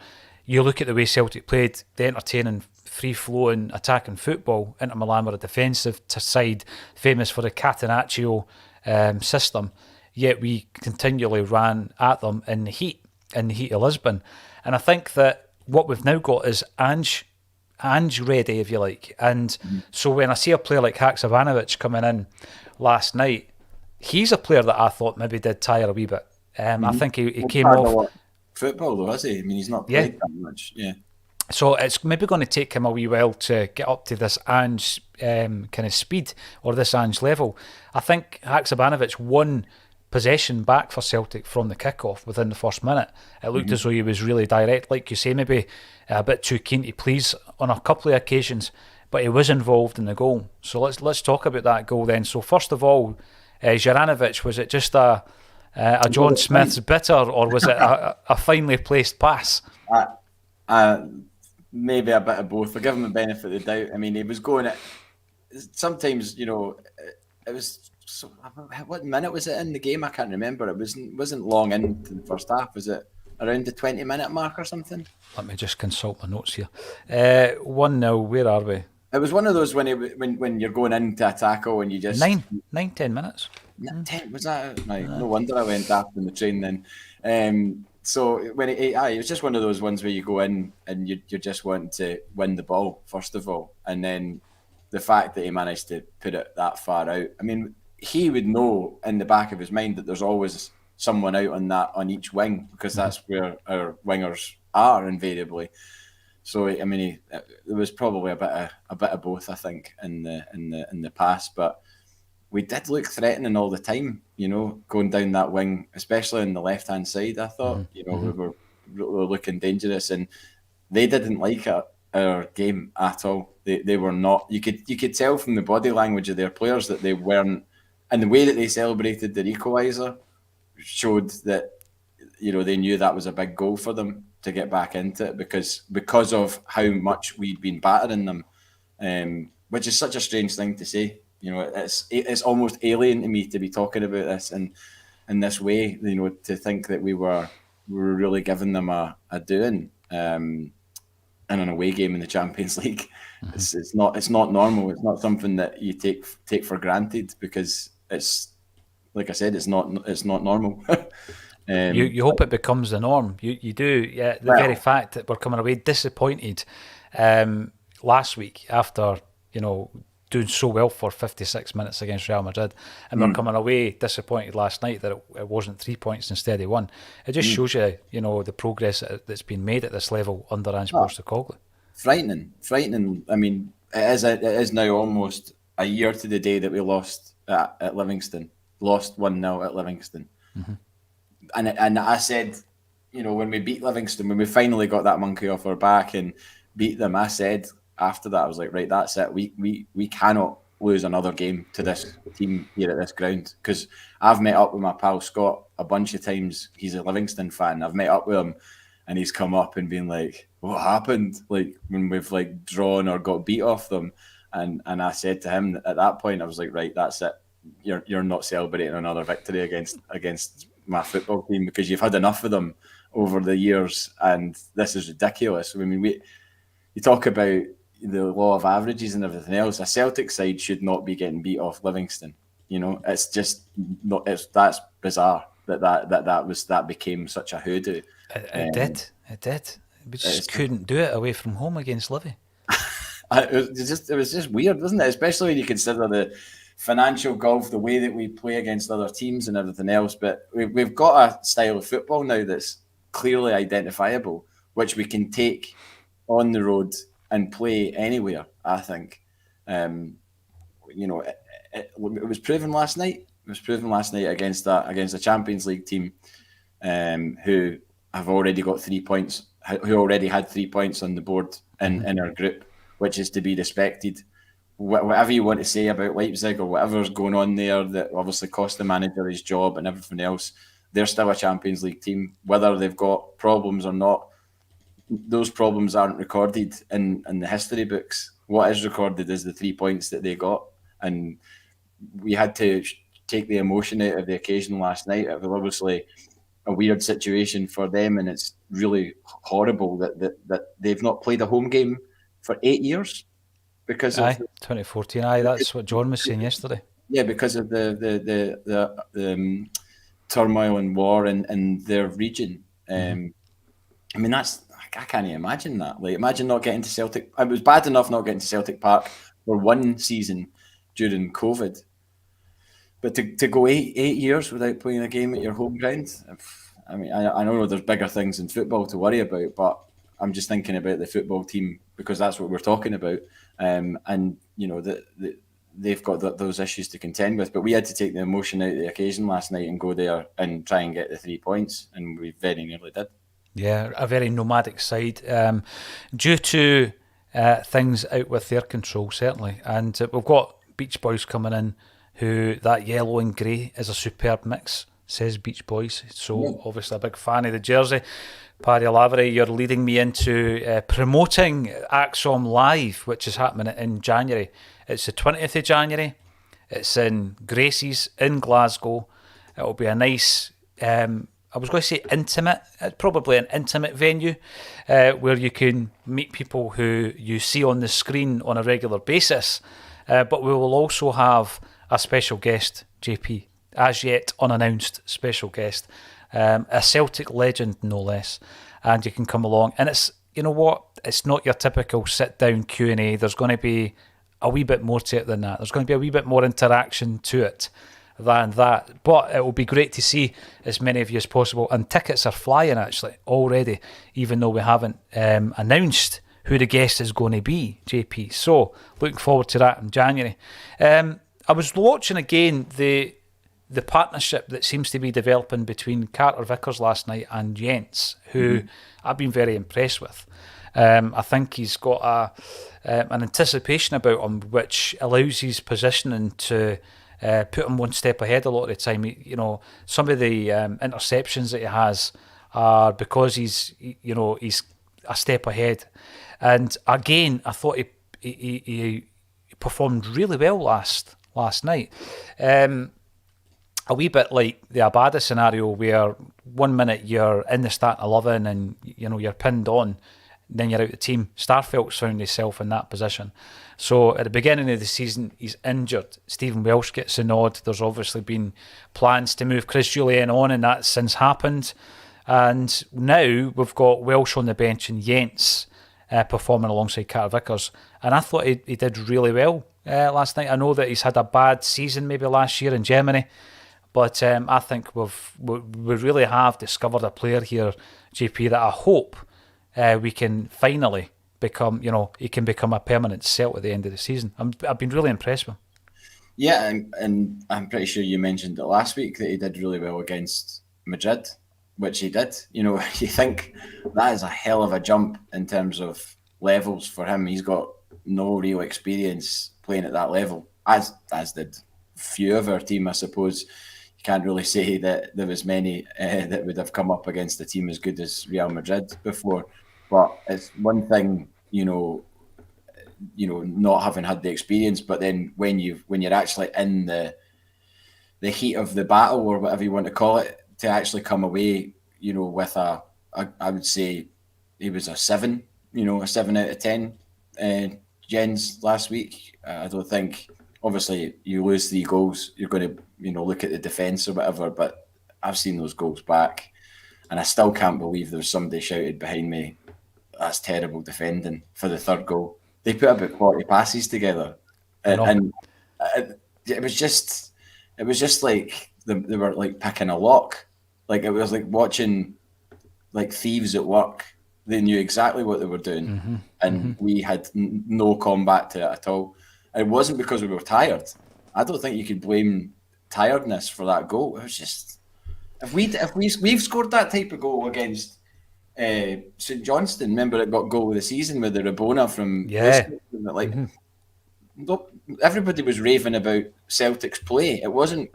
you look at the way Celtic played, the entertaining, free-flowing, attacking football. Inter Milan were a defensive side, famous for the Catenaccio system, yet we continually ran at them in the heat of Lisbon. And I think that what we've now got is Ange ready, if you like. And so when I see a player like Iranovic coming in last night, he's a player that I thought maybe did tire a wee bit. I think he came off football though, has he? I mean, he's not played that much. Yeah. So it's maybe going to take him a wee while to get up to this Ange kind of speed or this Ange level. I think Haksabanovic won possession back for Celtic from the kickoff within the first minute. It looked as though he was really direct, like you say, maybe a bit too keen to please on a couple of occasions, but he was involved in the goal. So let's talk about that goal then. So first of all, Jhinsons, was it just a John Smith's bitter, or was it a finely placed pass? Maybe a bit of both. I'll give him the benefit of the doubt. I mean, he was going at... Sometimes, you know, it was... So, what minute was it in the game? I can't remember. It wasn't long into the first half. Was it around the 20-minute mark or something? Let me just consult my notes here. 1-0. Where are we? It was one of those when you're going into a tackle and you just 10 minutes. 10 was that? Right. No wonder I went daft in the train then. So when it was just one of those ones where you go in and you're just wanting to win the ball first of all, and then the fact that he managed to put it that far out. I mean, he would know in the back of his mind that there's always someone out on each wing, because that's where our wingers are invariably. So I mean, there was probably a bit of both, I think, in the past, but we did look threatening all the time, you know, going down that wing, especially on the left-hand side. I thought, you know, we were looking dangerous, and they didn't like our game at all. They were not. You could tell from the body language of their players that they weren't. And the way that they celebrated their equaliser showed that, you know, they knew that was a big goal for them to get back into it because of how much we'd been battering them, which is such a strange thing to say. You know, it's almost alien to me to be talking about this in this way. You know, to think that we were really giving them a doing in an away game in the Champions League. It's not normal. It's not something that you take for granted, because it's, like I said, it's not normal. You hope it becomes the norm. You do. Yeah. The very fact that we're coming away disappointed last week after, you know, doing so well for 56 minutes against Real Madrid, and we're coming away disappointed last night that it wasn't 3 points instead of 1. It just shows you, you know, the progress that's been made at this level under Ange Postecoglou. Frightening. I mean, it is now almost a year to the day that we lost at Livingston. Lost 1-0 at Livingston. And I said, you know, when we beat Livingston, when we finally got that monkey off our back and beat them, I said after that, I was like, right, that's it. We cannot lose another game to this team here at this ground, because I've met up with my pal Scott a bunch of times. He's a Livingston fan. I've met up with him, and he's come up and been like, what happened? Like, when we've like drawn or got beat off them. And I said to him at that point, I was like, right, that's it. You're not celebrating another victory against my football team, because you've had enough of them over the years, and this is ridiculous. I mean, you talk about the law of averages and everything else. A Celtic side should not be getting beat off Livingston. You know, it's just not. That's bizarre that became such a hoodoo. It did. We just couldn't do it away from home against Livy. It was just weird, wasn't it? Especially when you consider the financial gulf, the way that we play against other teams and everything else. But we've got a style of football now that's clearly identifiable, which we can take on the road and play anywhere, I think. You know, it was proven last night. It was proven last night against a Champions League team who have already got 3 points, who already had 3 points on the board in our group, which is to be respected. Whatever you want to say about Leipzig or whatever's going on there that obviously cost the manager his job and everything else, they're still a Champions League team. Whether they've got problems or not, those problems aren't recorded in the history books. What is recorded is the 3 points that they got. And we had to take the emotion out of the occasion last night. It was obviously a weird situation for them, and it's really horrible that they've not played a home game for 8 years. Because of 2014, that's what John was saying yesterday. Yeah, because of the turmoil and war in their region. I mean, I can't imagine that. Like, imagine not getting to Celtic. It was bad enough not getting to Celtic Park for one season during COVID, but to go eight years without playing a game at your home ground. I mean, I know there's bigger things in football to worry about, but I'm just thinking about the football team because that's what we're talking about. And you know they've got those issues to contend with, but we had to take the emotion out of the occasion last night and go there and try and get the 3 points, and we very nearly did. Yeah, a very nomadic side, due to things out with their control, certainly. And we've got Beach Boys coming in, who that yellow and grey is a superb mix, says Beach Boys. So obviously a big fan of the jersey. Paddy Lavery, you're leading me into promoting Acsom Live, which is happening in January. It's the 20th of January. It's in Gracie's in Glasgow. It'll be a nice, I was going to say intimate, probably an intimate venue where you can meet people who you see on the screen on a regular basis. But we will also have a special guest, JP, as yet unannounced special guest. A Celtic legend, no less, and you can come along. And it's, you know what, it's not your typical sit-down Q&A. There's going to be a wee bit more to it than that. There's going to be a wee bit more interaction to it than that. But it will be great to see as many of you as possible. And tickets are flying, actually, already, even though we haven't announced who the guest is going to be, JP. So, looking forward to that in January. I was watching again the partnership that seems to be developing between Carter Vickers last night and Jens, who I've been very impressed with. I think he's got an anticipation about him which allows his positioning to put him one step ahead a lot of the time. You know, some of the interceptions that he has are because he's a step ahead. And again, I thought he performed really well last last night. A wee bit like the Abada scenario where 1 minute you're in the starting 11 and you're pinned on, then you're out the team. Starfelt's found himself in that position. So at the beginning of the season, he's injured. Stephen Welsh gets a nod. There's obviously been plans to move Chris Jullien on, and that's since happened. And now we've got Welsh on the bench and Jens performing alongside Carter Vickers. And I thought he did really well last night. I know that he's had a bad season maybe last year in Germany, but I think we really have discovered a player here, JP, that I hope we can finally become, he can become a permanent Celt at the end of the season. I've been really impressed with him. Yeah, and I'm pretty sure you mentioned it last week that he did really well against Madrid, which he did. You think that is a hell of a jump in terms of levels for him. He's got no real experience playing at that level, as did few of our team, I suppose. You can't really say that there was many that would have come up against a team as good as Real Madrid before. But it's one thing, not having had the experience, but then when you're actually in the heat of the battle, or whatever you want to call it, to actually come away, with I would say he was a 7, a 7 out of 10. Jens last week. I don't think, obviously, you lose 3 goals, you're going to, look at the defence or whatever, but I've seen those goals back, and I still can't believe there was somebody shouted behind me, "That's terrible defending," for the 3rd goal. They put about 40 passes together, and it was just like they were like picking a lock. Like it was like watching like thieves at work. They knew exactly what they were doing, and we had no combat to it at all. It wasn't because we were tired. I don't think you could blame tiredness for that goal. It was just if we've scored that type of goal against St Johnstone. Remember, it got goal of the season with the Rabona from everybody was raving about Celtic's play. It wasn't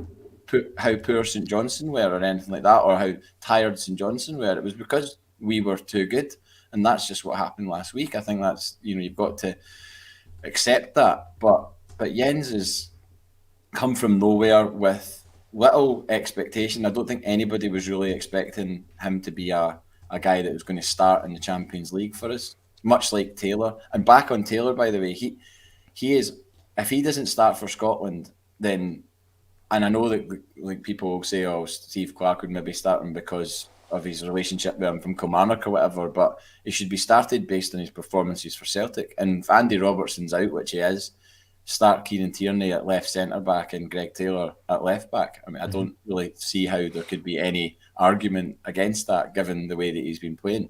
how poor St Johnstone were or anything like that, or how tired St Johnstone were. It was because we were too good, and that's just what happened last week. I think that's you've got to accept that. But Jens has come from nowhere with little expectation. I don't think anybody was really expecting him to be a guy that was going to start in the Champions League for us, much like Taylor. And back on Taylor, by the way, he is, if he doesn't start for Scotland, then, and I know that like people will say, oh, Steve Clarke would maybe start him because of his relationship with him from Kilmarnock or whatever, but he should be started based on his performances for Celtic. And if Andy Robertson's out, which he is, start Kieran Tierney at left centre-back and Greg Taylor at left-back. I mean, I don't really see how there could be any argument against that, given the way that he's been playing.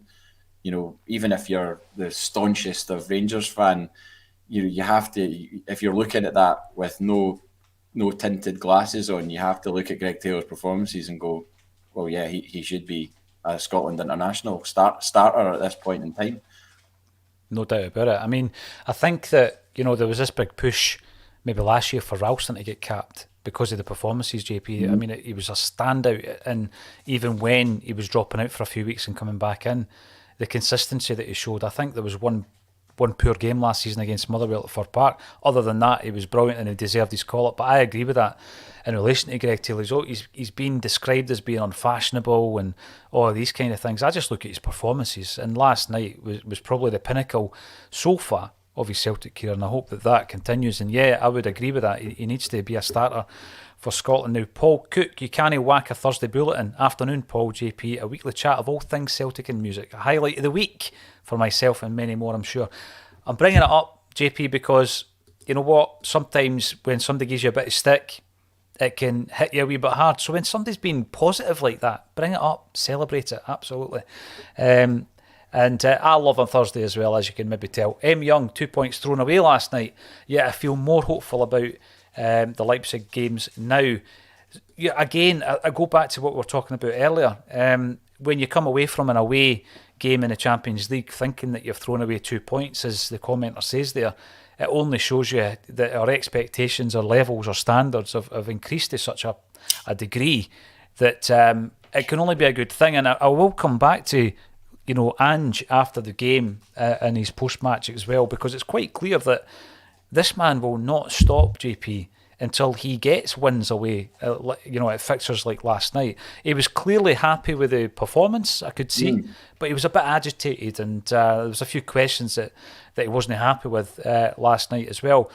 Even if you're the staunchest of Rangers fan, you have to, if you're looking at that with no tinted glasses on, you have to look at Greg Taylor's performances and go, well, yeah, he should be a Scotland international starter at this point in time. No doubt about it. I mean, I think that, there was this big push maybe last year for Ralston to get capped because of the performances, JP. I mean, he was a standout, and even when he was dropping out for a few weeks and coming back in, the consistency that he showed. I think there was one poor game last season against Motherwell at Fir Park. Other than that, he was brilliant and he deserved his call-up. But I agree with that in relation to Greg Taylor. He's been described as being unfashionable and all of these kind of things. I just look at his performances, and last night was probably the pinnacle so far of his Celtic career, and I hope that continues. And yeah, I would agree with that. He needs to be a starter for Scotland. Now, Paul Cook, you can't whack a Thursday bulletin. Afternoon, Paul, JP, a weekly chat of all things Celtic and music. A highlight of the week for myself and many more, I'm sure. I'm bringing it up, JP, because you know what? Sometimes when somebody gives you a bit of stick, it can hit you a wee bit hard. So when somebody's been positive like that, bring it up, celebrate it, absolutely. And I love on Thursday as well, as you can maybe tell. M. Young, 2 points thrown away last night. Yeah, I feel more hopeful about the Leipzig games now. Yeah, again, I go back to what we were talking about earlier. When you come away from an away game in the Champions League thinking that you've thrown away 2 points, as the commenter says there, it only shows you that our expectations or levels or standards have increased to such a degree that it can only be a good thing. And I will come back to Ange after the game and his post-match as well, because it's quite clear that this man will not stop, JP, until he gets wins away, at fixtures like last night. He was clearly happy with the performance, I could see, but he was a bit agitated, and there was a few questions that he wasn't happy with last night as well.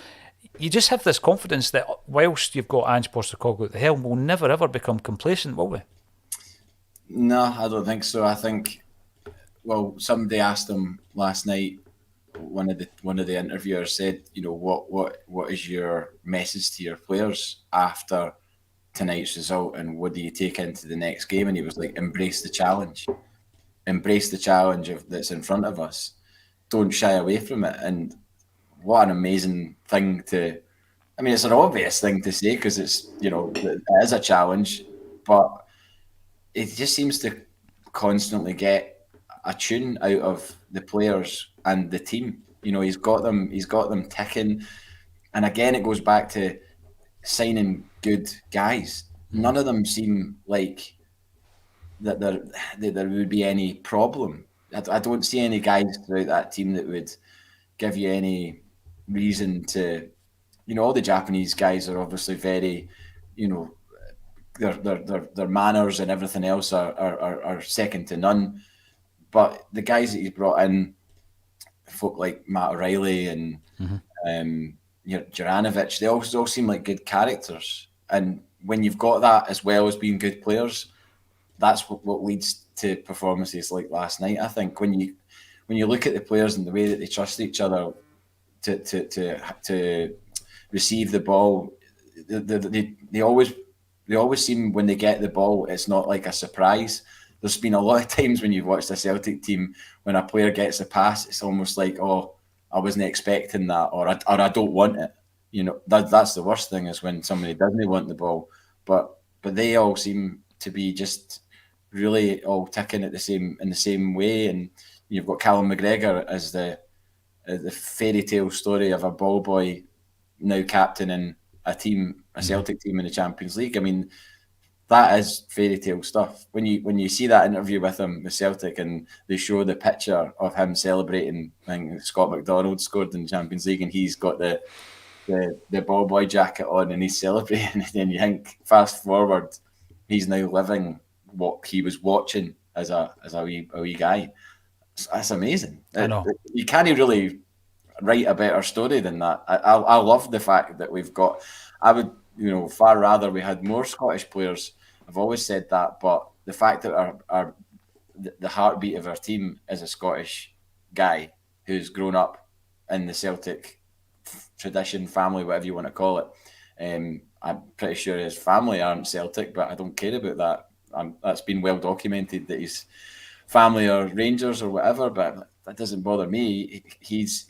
You just have this confidence that whilst you've got Ange Postecoglou at the helm, we'll never ever become complacent, will we? No, I don't think so. I think, well, somebody asked him last night. One of the interviewers said, what is your message to your players after tonight's result, and what do you take into the next game? And he was like, embrace the challenge that's in front of us. Don't shy away from it. And what an amazing thing to. I mean, it's an obvious thing to say because it's it is a challenge, but it just seems to constantly get a tune out of the players and the team. He's got them ticking. And again, it goes back to signing good guys. None of them seem like that there would be any problem. I don't see any guys throughout that team that would give you any reason to. All the Japanese guys are obviously very, their manners and everything else are second to none. But the guys that he's brought in, folk like Matt O'Reilly and Jhinsons, they all seem like good characters. And when you've got that as well as being good players, that's what leads to performances like last night. I think when you look at the players and the way that they trust each other to receive the ball, they always seem, when they get the ball, it's not like a surprise. There's been a lot of times when you've watched a Celtic team, when a player gets a pass, it's almost like, oh, I wasn't expecting that, or I don't want it. That's the worst thing, is when somebody doesn't want the ball. But they all seem to be just really all ticking in the same way. And you've got Callum McGregor as the fairy tale story of a ball boy now captaining a Celtic team in the Champions League. I mean, that is fairy tale stuff. When you see that interview with him with Celtic, and they show the picture of him celebrating, I think Scott McDonald scored in the Champions League, and he's got the ball boy jacket on and he's celebrating, and then you think, fast forward, he's now living what he was watching as a wee guy. That's amazing. I know. You can't really write a better story than that. I love the fact that we've got. I would far rather we had more Scottish players. I've always said that, but the fact that the heartbeat of our team is a Scottish guy who's grown up in the Celtic tradition, family, whatever you want to call it. I'm pretty sure his family aren't Celtic, but I don't care about that. That's been well documented that his family are Rangers or whatever, but that doesn't bother me. He's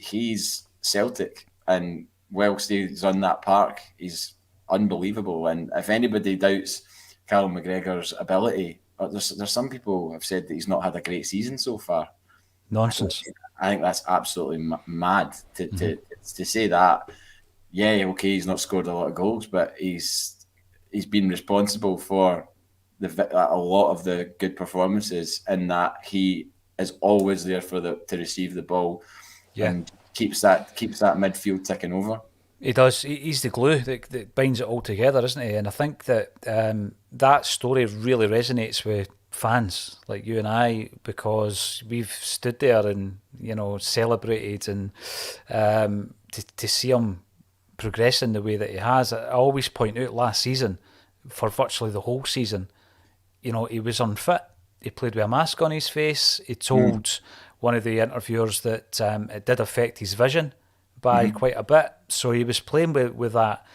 Celtic, and whilst he's on that park, he's unbelievable. And if anybody doubts Callum McGregor's ability, there's some people have said that he's not had a great season so far. Nonsense. I think that's absolutely mad to say that. Yeah, okay, he's not scored a lot of goals, but he's been responsible for a lot of the good performances, in that he is always there to receive the ball, and keeps that midfield ticking over. He does. He's the glue that binds it all together, isn't he? And I think that that story really resonates with fans like you and I, because we've stood there and celebrated, and to see him progressing the way that he has. I always point out last season, for virtually the whole season, he was unfit. He played with a mask on his face. He told one of the interviewers that it did affect his vision by quite a bit. So he was playing with that.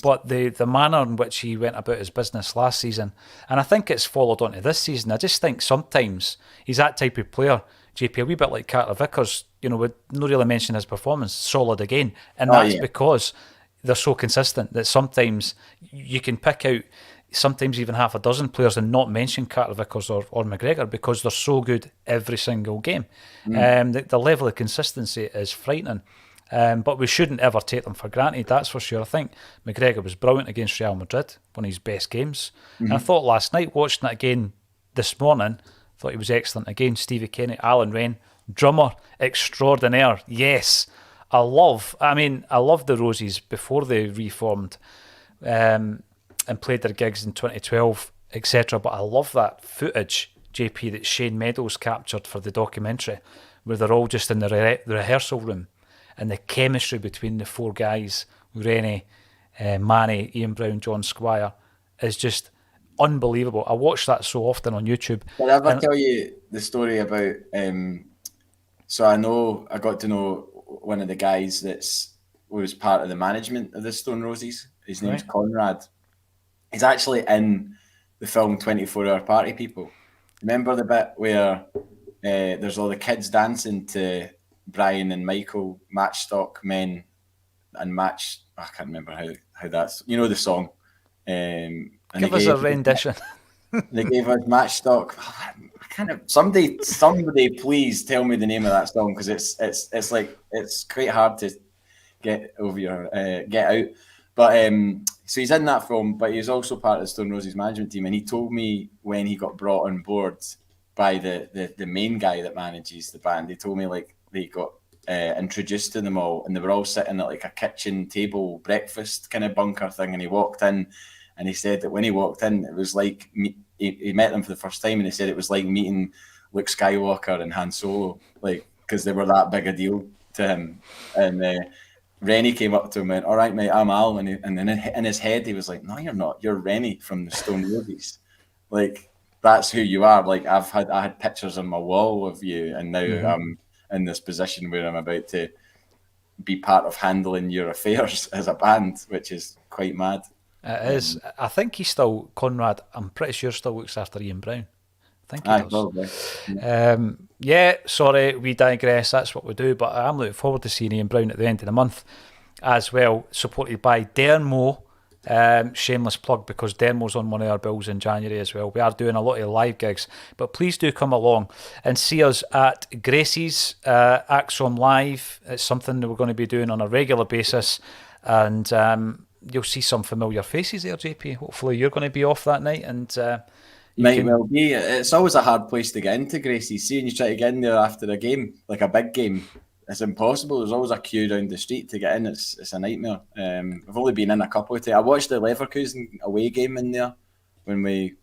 But the manner in which he went about his business last season, and I think it's followed on to this season. I just think sometimes he's that type of player, JP, a wee bit like Carter Vickers, we'd not really mention his performance, solid again. And that's because they're so consistent that sometimes you can pick out sometimes even half a dozen players and not mention Carter Vickers or McGregor, because they're so good every single game. The level of consistency is frightening. But we shouldn't ever take them for granted, that's for sure. I think McGregor was brilliant against Real Madrid, one of his best games. And I thought last night, watching it again this morning, thought he was excellent again. Stevie Kenny, Alan Wren, drummer extraordinaire. Yes, I love the Roses before they reformed. and played their gigs in 2012, etc. But I love that footage, JP, that Shane Meadows captured for the documentary, where they're all just in the rehearsal room, and the chemistry between the four guys, Rennie, Manny, Ian Brown, John Squire, is just unbelievable. I watch that so often on YouTube. Did I ever tell you the story about? So I got to know one of the guys was part of the management of the Stone Roses. His name's Conrad. He's actually in the film 24 Hour Party People. Remember the bit where there's all the kids dancing to Brian and Michael, Matchstock Men, and Match. I can't remember how that's. You know the song. Give us a rendition. They gave us Matchstock. Somebody please tell me the name of that song, because it's like it's quite hard to get out. But so he's in that film, but he's also part of the Stone Roses management team, and he told me when he got brought on board by the main guy that manages the band. They told me like they got introduced to them all, and they were all sitting at like a kitchen table breakfast kind of bunker thing, and he walked in. And he said that when he walked in, it was like he met them for the first time, and he said it was like meeting Luke Skywalker and Han Solo, like, because they were that big a deal to him. And Rennie came up to him and went, "All right, mate, I'm Al," and then in his head he was like, "No, you're not. You're Rennie from the Stone Roses. Like, that's who you are. Like, I had pictures on my wall of you, and now I'm in this position where I'm about to be part of handling your affairs as a band, which is quite mad." It is. I think he's still, Conrad, I'm pretty sure still looks after Ian Brown. I think he does. Probably. Yeah, sorry, we digress. That's what we do. But I'm looking forward to seeing Ian Brown at the end of the month as well, supported by Dermo. Shameless plug, because Dermo's on one of our bills in January as well. We are doing a lot of live gigs, but please do come along and see us at Gracie's Acsom Live. It's something that we're going to be doing on a regular basis, and you'll see some familiar faces there, JP. Hopefully you're going to be off that night, and might well be. It's always a hard place to get into, Gracie. See, when you try to get in there after a game, like a big game, it's impossible. There's always a queue down the street to get in. It's a nightmare. I've only been in a couple of times. I watched the Leverkusen away game in there when we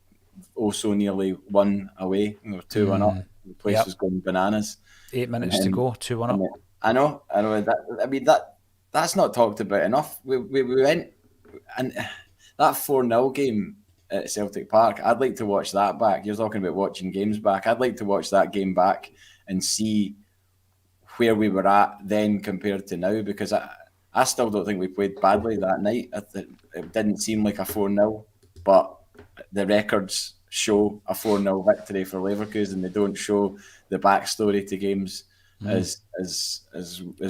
so nearly won away. We were 2-1 up. The place was going bananas. 8 minutes to go, 2-1 up. I know. That's not talked about enough. We went, and that 4-0 game at Celtic Park, I'd like to watch that back. You're talking about watching games back. I'd like to watch that game back and see where we were at then compared to now, because I still don't think we played badly that night. It didn't seem like a 4-0, but the records show a 4-0 victory for Leverkusen. They don't show the backstory to games as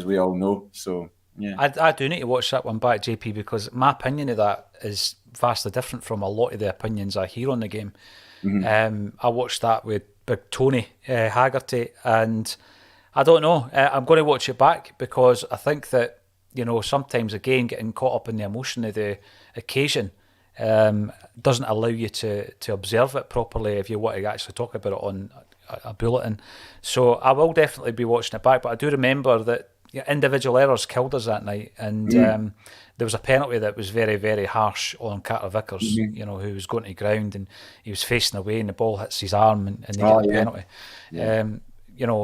we all know. So yeah, I do need to watch that one back, JP, because my opinion of that is vastly different from a lot of the opinions I hear on the game. I watched that with Big Tony Haggerty, and I don't know. I'm going to watch it back, because I think that, sometimes again getting caught up in the emotion of the occasion doesn't allow you to observe it properly if you want to actually talk about it on a bulletin. So I will definitely be watching it back, but I do remember that individual errors killed us that night, and there was a penalty that was very, very harsh on Carter Vickers, who was going to ground and he was facing away and the ball hits his arm and they get a penalty.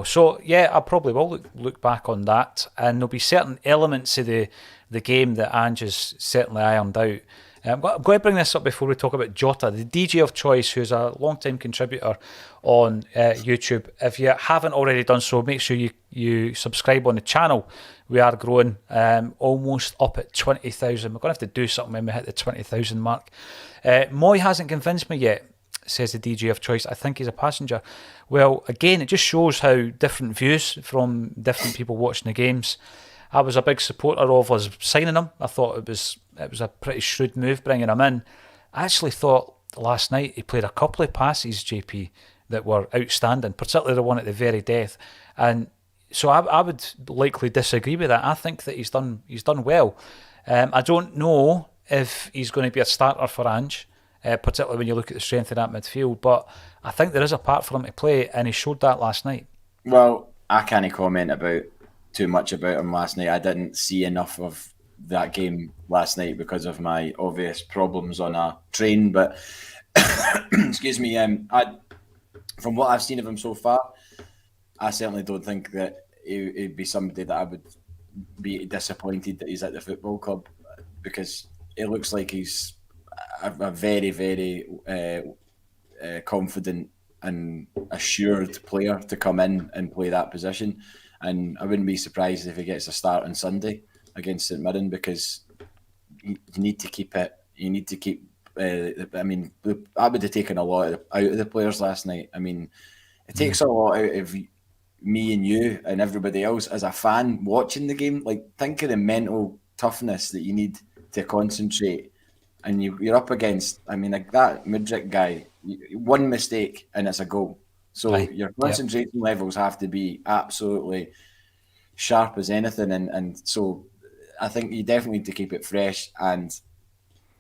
So yeah, I probably will look back on that, and there'll be certain elements of the game that Ange has certainly ironed out. I'm going to bring this up before we talk about Jota, the DJ of choice, who's a long-time contributor on YouTube. If you haven't already done so, make sure you subscribe on the channel. We are growing, almost up at 20,000. We're going to have to do something when we hit the 20,000 mark. Moy hasn't convinced me yet, says the DJ of choice. I think he's a passenger. Well, again, it just shows how different views from different people watching the games. I was a big supporter of us signing him. I thought it was a pretty shrewd move bringing him in. I actually thought last night he played a couple of passes, JP, that were outstanding, particularly the one at the very death. And so I would likely disagree with that. I think that he's done well. I don't know if he's going to be a starter for Ange, particularly when you look at the strength of that midfield, but I think there is a part for him to play, and he showed that last night. Well, I can't comment too much about him last night. I didn't see enough of that game last night because of my obvious problems on a train. But excuse me, from what I've seen of him so far, I certainly don't think that he'd be somebody that I would be disappointed that he's at the football club, because it looks like he's a very, very confident and assured player to come in and play that position. And I wouldn't be surprised if he gets a start on Sunday against St Mirren, because you need to keep it. You need to keep. I mean, that would have taken a lot out of the players last night. I mean, it takes a lot out of me and you and everybody else as a fan watching the game. Like, think of the mental toughness that you need to concentrate, and you're up against. I mean, like that Modric guy. One mistake and it's a goal. So your concentration levels have to be absolutely sharp as anything. And so I think you definitely need to keep it fresh. And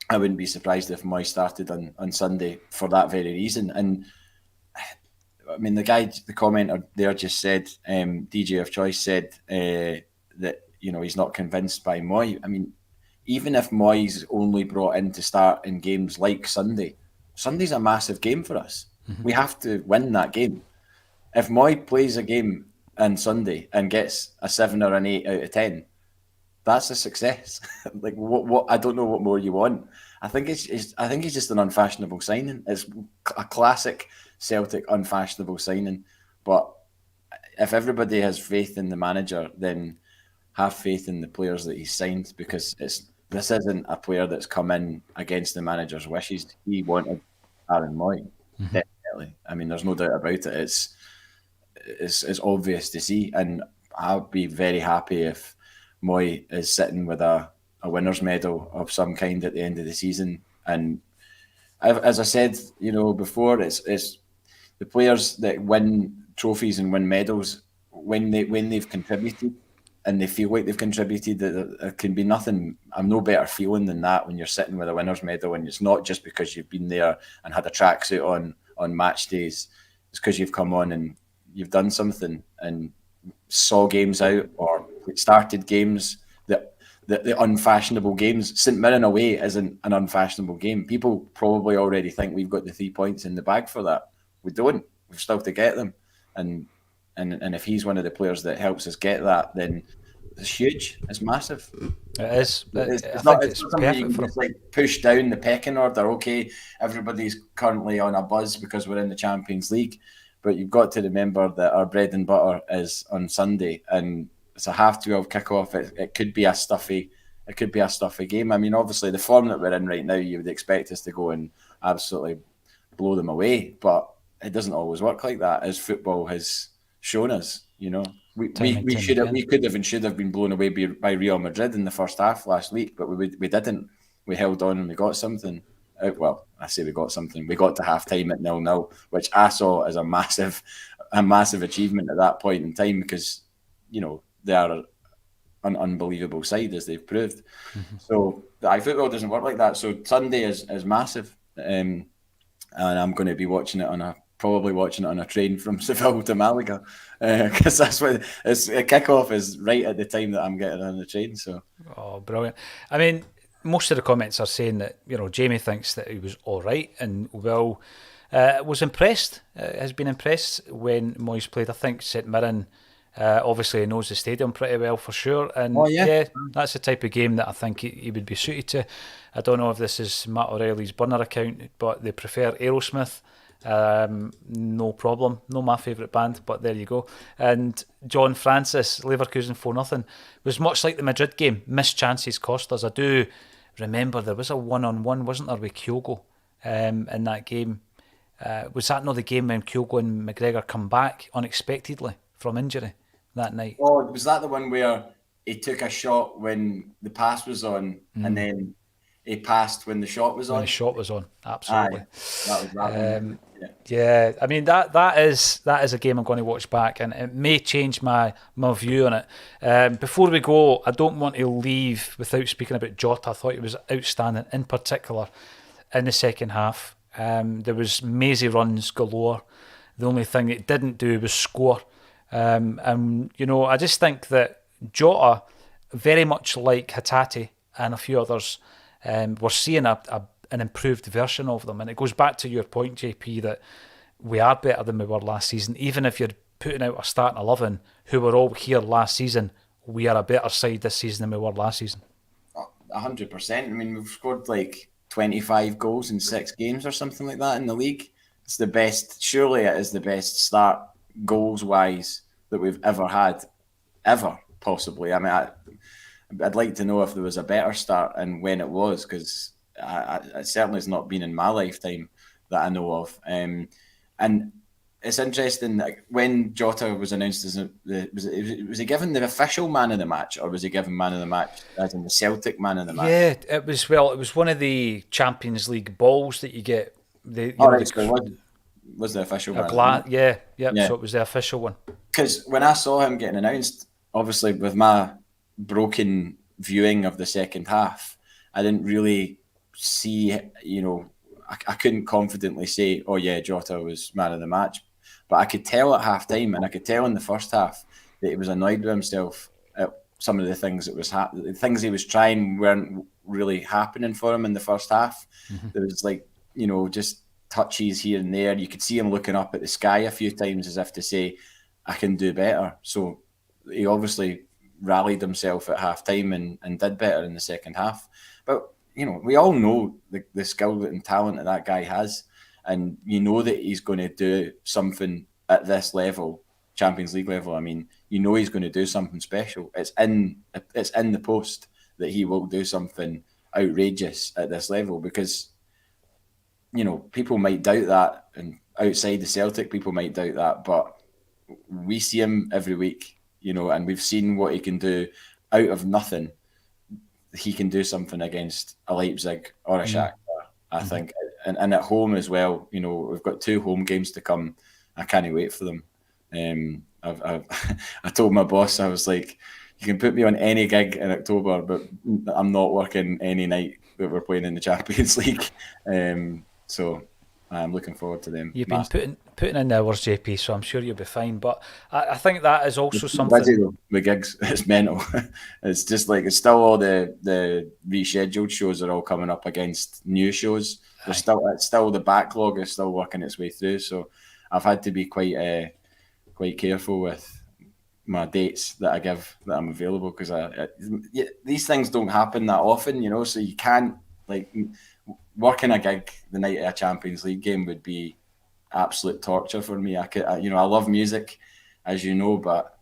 I wouldn't be surprised if Moy started on Sunday for that very reason. And I mean, the commenter there just said, DJ of Choice said that, he's not convinced by Moy. I mean, even if Moy's only brought in to start in games like Sunday's a massive game for us. Mm-hmm. We have to win that game. If Moy plays a game on Sunday and gets a 7 or an 8 out of 10, that's a success. Like, what? I don't know what more you want. I think he's just an unfashionable signing. It's a classic Celtic unfashionable signing. But if everybody has faith in the manager, then have faith in the players that he's signed, because this isn't a player that's come in against the manager's wishes. He wanted Aaron Moy, definitely. I mean, there's no doubt about it. It's obvious to see, and I'll be very happy if Moy is sitting with a winner's medal of some kind at the end of the season. And as I said, before, it's the players that win trophies and win medals when they've contributed. And they feel like they've contributed. There can be nothing. I'm no better feeling than that when you're sitting with a winner's medal, and it's not just because you've been there and had a tracksuit on match days. It's because you've come on and you've done something and saw games out or started games the unfashionable games. St Mirren away isn't an unfashionable game. People probably already think we've got the 3 points in the bag for that. We don't. We've still to get them, and if he's one of the players that helps us get that, then it's huge. It's massive. It is. It's not something you can just like push down the pecking order. Okay, everybody's currently on a buzz because we're in the Champions League, but you've got to remember that our bread and butter is on Sunday, and it's a 12:30 kickoff. It could be a stuffy. It could be a stuffy game. I mean, obviously, the form that we're in right now, you would expect us to go and absolutely blow them away, but it doesn't always work like that, as football has shown us. We could have and should have been blown away by Real Madrid in the first half last week, but we didn't. We held on and we got something. Well, I say we got something. We got to half time at 0-0, which I saw as a massive achievement at that point in time, because they are an unbelievable side, as they've proved. Mm-hmm. So football doesn't work like that. So Sunday is massive, and I'm going to be probably watching it on a train from Seville to Malaga, because that's what kickoff is right at the time that I'm getting on the train. So, brilliant. I mean, most of the comments are saying that Jamie thinks that he was all right and was impressed. Has been impressed when Moyes played. I think St Mirren. Obviously, he knows the stadium pretty well for sure, and that's the type of game that I think he would be suited to. I don't know if this is Matt O'Reilly's burner account, but they prefer Aerosmith. No problem, not my favourite band, but there you go. And John Francis, Leverkusen 4-0, was much like the Madrid game. Missed chances cost us. I do remember there was a 1-on-1, wasn't there, with Kyogo in that game. Was that not the game when Kyogo and McGregor come back unexpectedly from injury that night? Oh, was that the one where he took a shot when the pass was on, and then he passed when the shot was on? When the shot was on, absolutely. Aye, that was that one. Yeah, I mean that is a game I'm going to watch back, and it may change my view on it. Before we go, I don't want to leave without speaking about Jota. I thought he was outstanding, in particular in the second half. There was mazy runs galore. The only thing it didn't do was score. I just think that Jota, very much like Hatate and a few others, we're seeing an improved version of them. And it goes back to your point, JP, that we are better than we were last season. Even if you're putting out a starting 11 who were all here last season, we are a better side this season than we were last season. 100%. I mean, we've scored like 25 goals in 6 games or something like that in the league. It's the best, surely it is the best start goals-wise that we've ever had, ever, possibly. I mean, I'd like to know if there was a better start and when it was, because it certainly has not been in my lifetime that I know of. And it's interesting that when Jota was announced as was he given the official man of the match, or was he given man of the match as in the Celtic man of the match? Yeah, it was. Well, it was one of the Champions League balls that you get. Was the official one? Yeah. So it was the official one. Because when I saw him getting announced, obviously with my broken viewing of the second half, I didn't really see, I couldn't confidently say, oh yeah, Jota was man of the match. But I could tell at half time, and I could tell in the first half, that he was annoyed with himself at some of the things that was the things he was trying weren't really happening for him in the first half. Mm-hmm. There was just touches here and there. You could see him looking up at the sky a few times as if to say, I can do better. So he obviously rallied himself at half time and did better in the second half. But, we all know the skill and talent that guy has. And that he's going to do something at this level, Champions League level. I mean, he's going to do something special. It's in the post that he will do something outrageous at this level, because people might doubt that, and outside the Celtic, people might doubt that, but we see him every week, and we've seen what he can do out of nothing. He can do something against a Leipzig or a Shakhtar, I think. And at home as well, we've got 2 home games to come. I can't wait for them. I told my boss, I was like, you can put me on any gig in October, but I'm not working any night that we're playing in the Champions League. So I'm looking forward to them. You've been putting in the hours, JP, so I'm sure you'll be fine. But I think that is also something. The gigs, it's mental. It's just like, it's still all the rescheduled shows are all coming up against new shows. It's still the backlog is still working its way through. So I've had to be quite careful with my dates that I give that I'm available, because these things don't happen that often, so you can't working a gig the night of a Champions League game would be absolute torture for me. I love music, as you know, but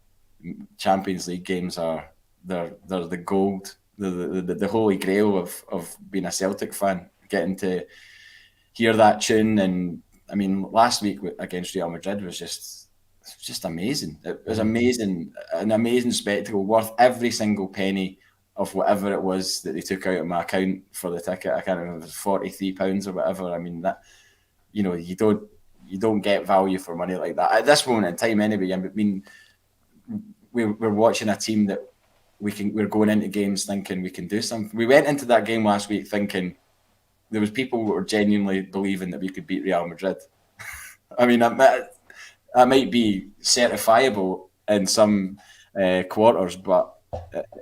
Champions League games they're the gold, the holy grail of being a Celtic fan, getting to hear that tune. And I mean, last week against Real Madrid was just amazing. It was amazing, an amazing spectacle, worth every single penny of whatever it was that they took out of my account for the ticket. I can't remember, it was £43 or whatever. I mean, that you don't get value for money like that at this moment in time anyway. I mean, we're watching a team that we're going into games thinking we can do something. We went into that game last week thinking there was people who were genuinely believing that we could beat Real Madrid. I mean, that might be certifiable in some quarters, but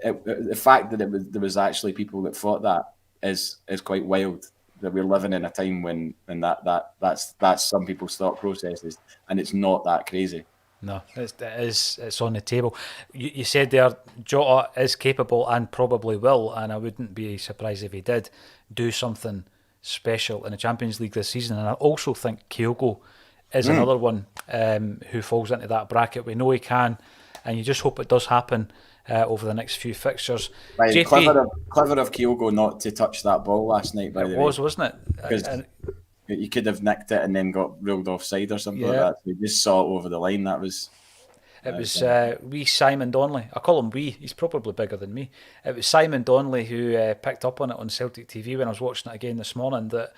the fact that there was actually people that thought that is quite wild. That we're living in a time when that's some people's thought processes, and it's not that crazy. No, it's on the table. You said there, Jota is capable and probably will, and I wouldn't be surprised if he did do something special in the Champions League this season. And I also think Kyogo is another one who falls into that bracket. We know he can, and you just hope it does happen over the next few fixtures. Right, JP, clever of Kyogo not to touch that ball last night, by the way. Wasn't it? Because you could have nicked it and then got ruled offside or something like that. We just saw it over the line. It was wee Simon Donnelly. I call him wee. He's probably bigger than me. It was Simon Donnelly who picked up on it on Celtic TV when I was watching it again this morning. That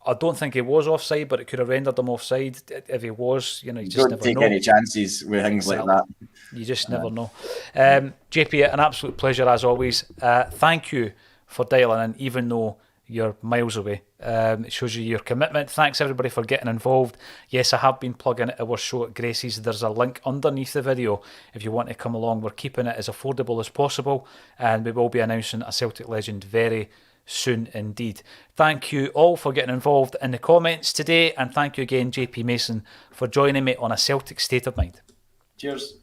I don't think he was offside, but it could have rendered him offside if he was. You just don't never take know. Any chances with things like that. You just never know. JP, an absolute pleasure as always. Thank you for dialing in, even though you're miles away. It shows you your commitment. Thanks everybody for getting involved. Yes, I have been plugging our show at Gracie's. There's a link underneath the video if you want to come along. We're keeping it as affordable as possible, and we will be announcing a Celtic legend very soon indeed. Thank you all for getting involved in the comments today, and thank you again, JP Mason, for joining me on A Celtic State of Mind. Cheers.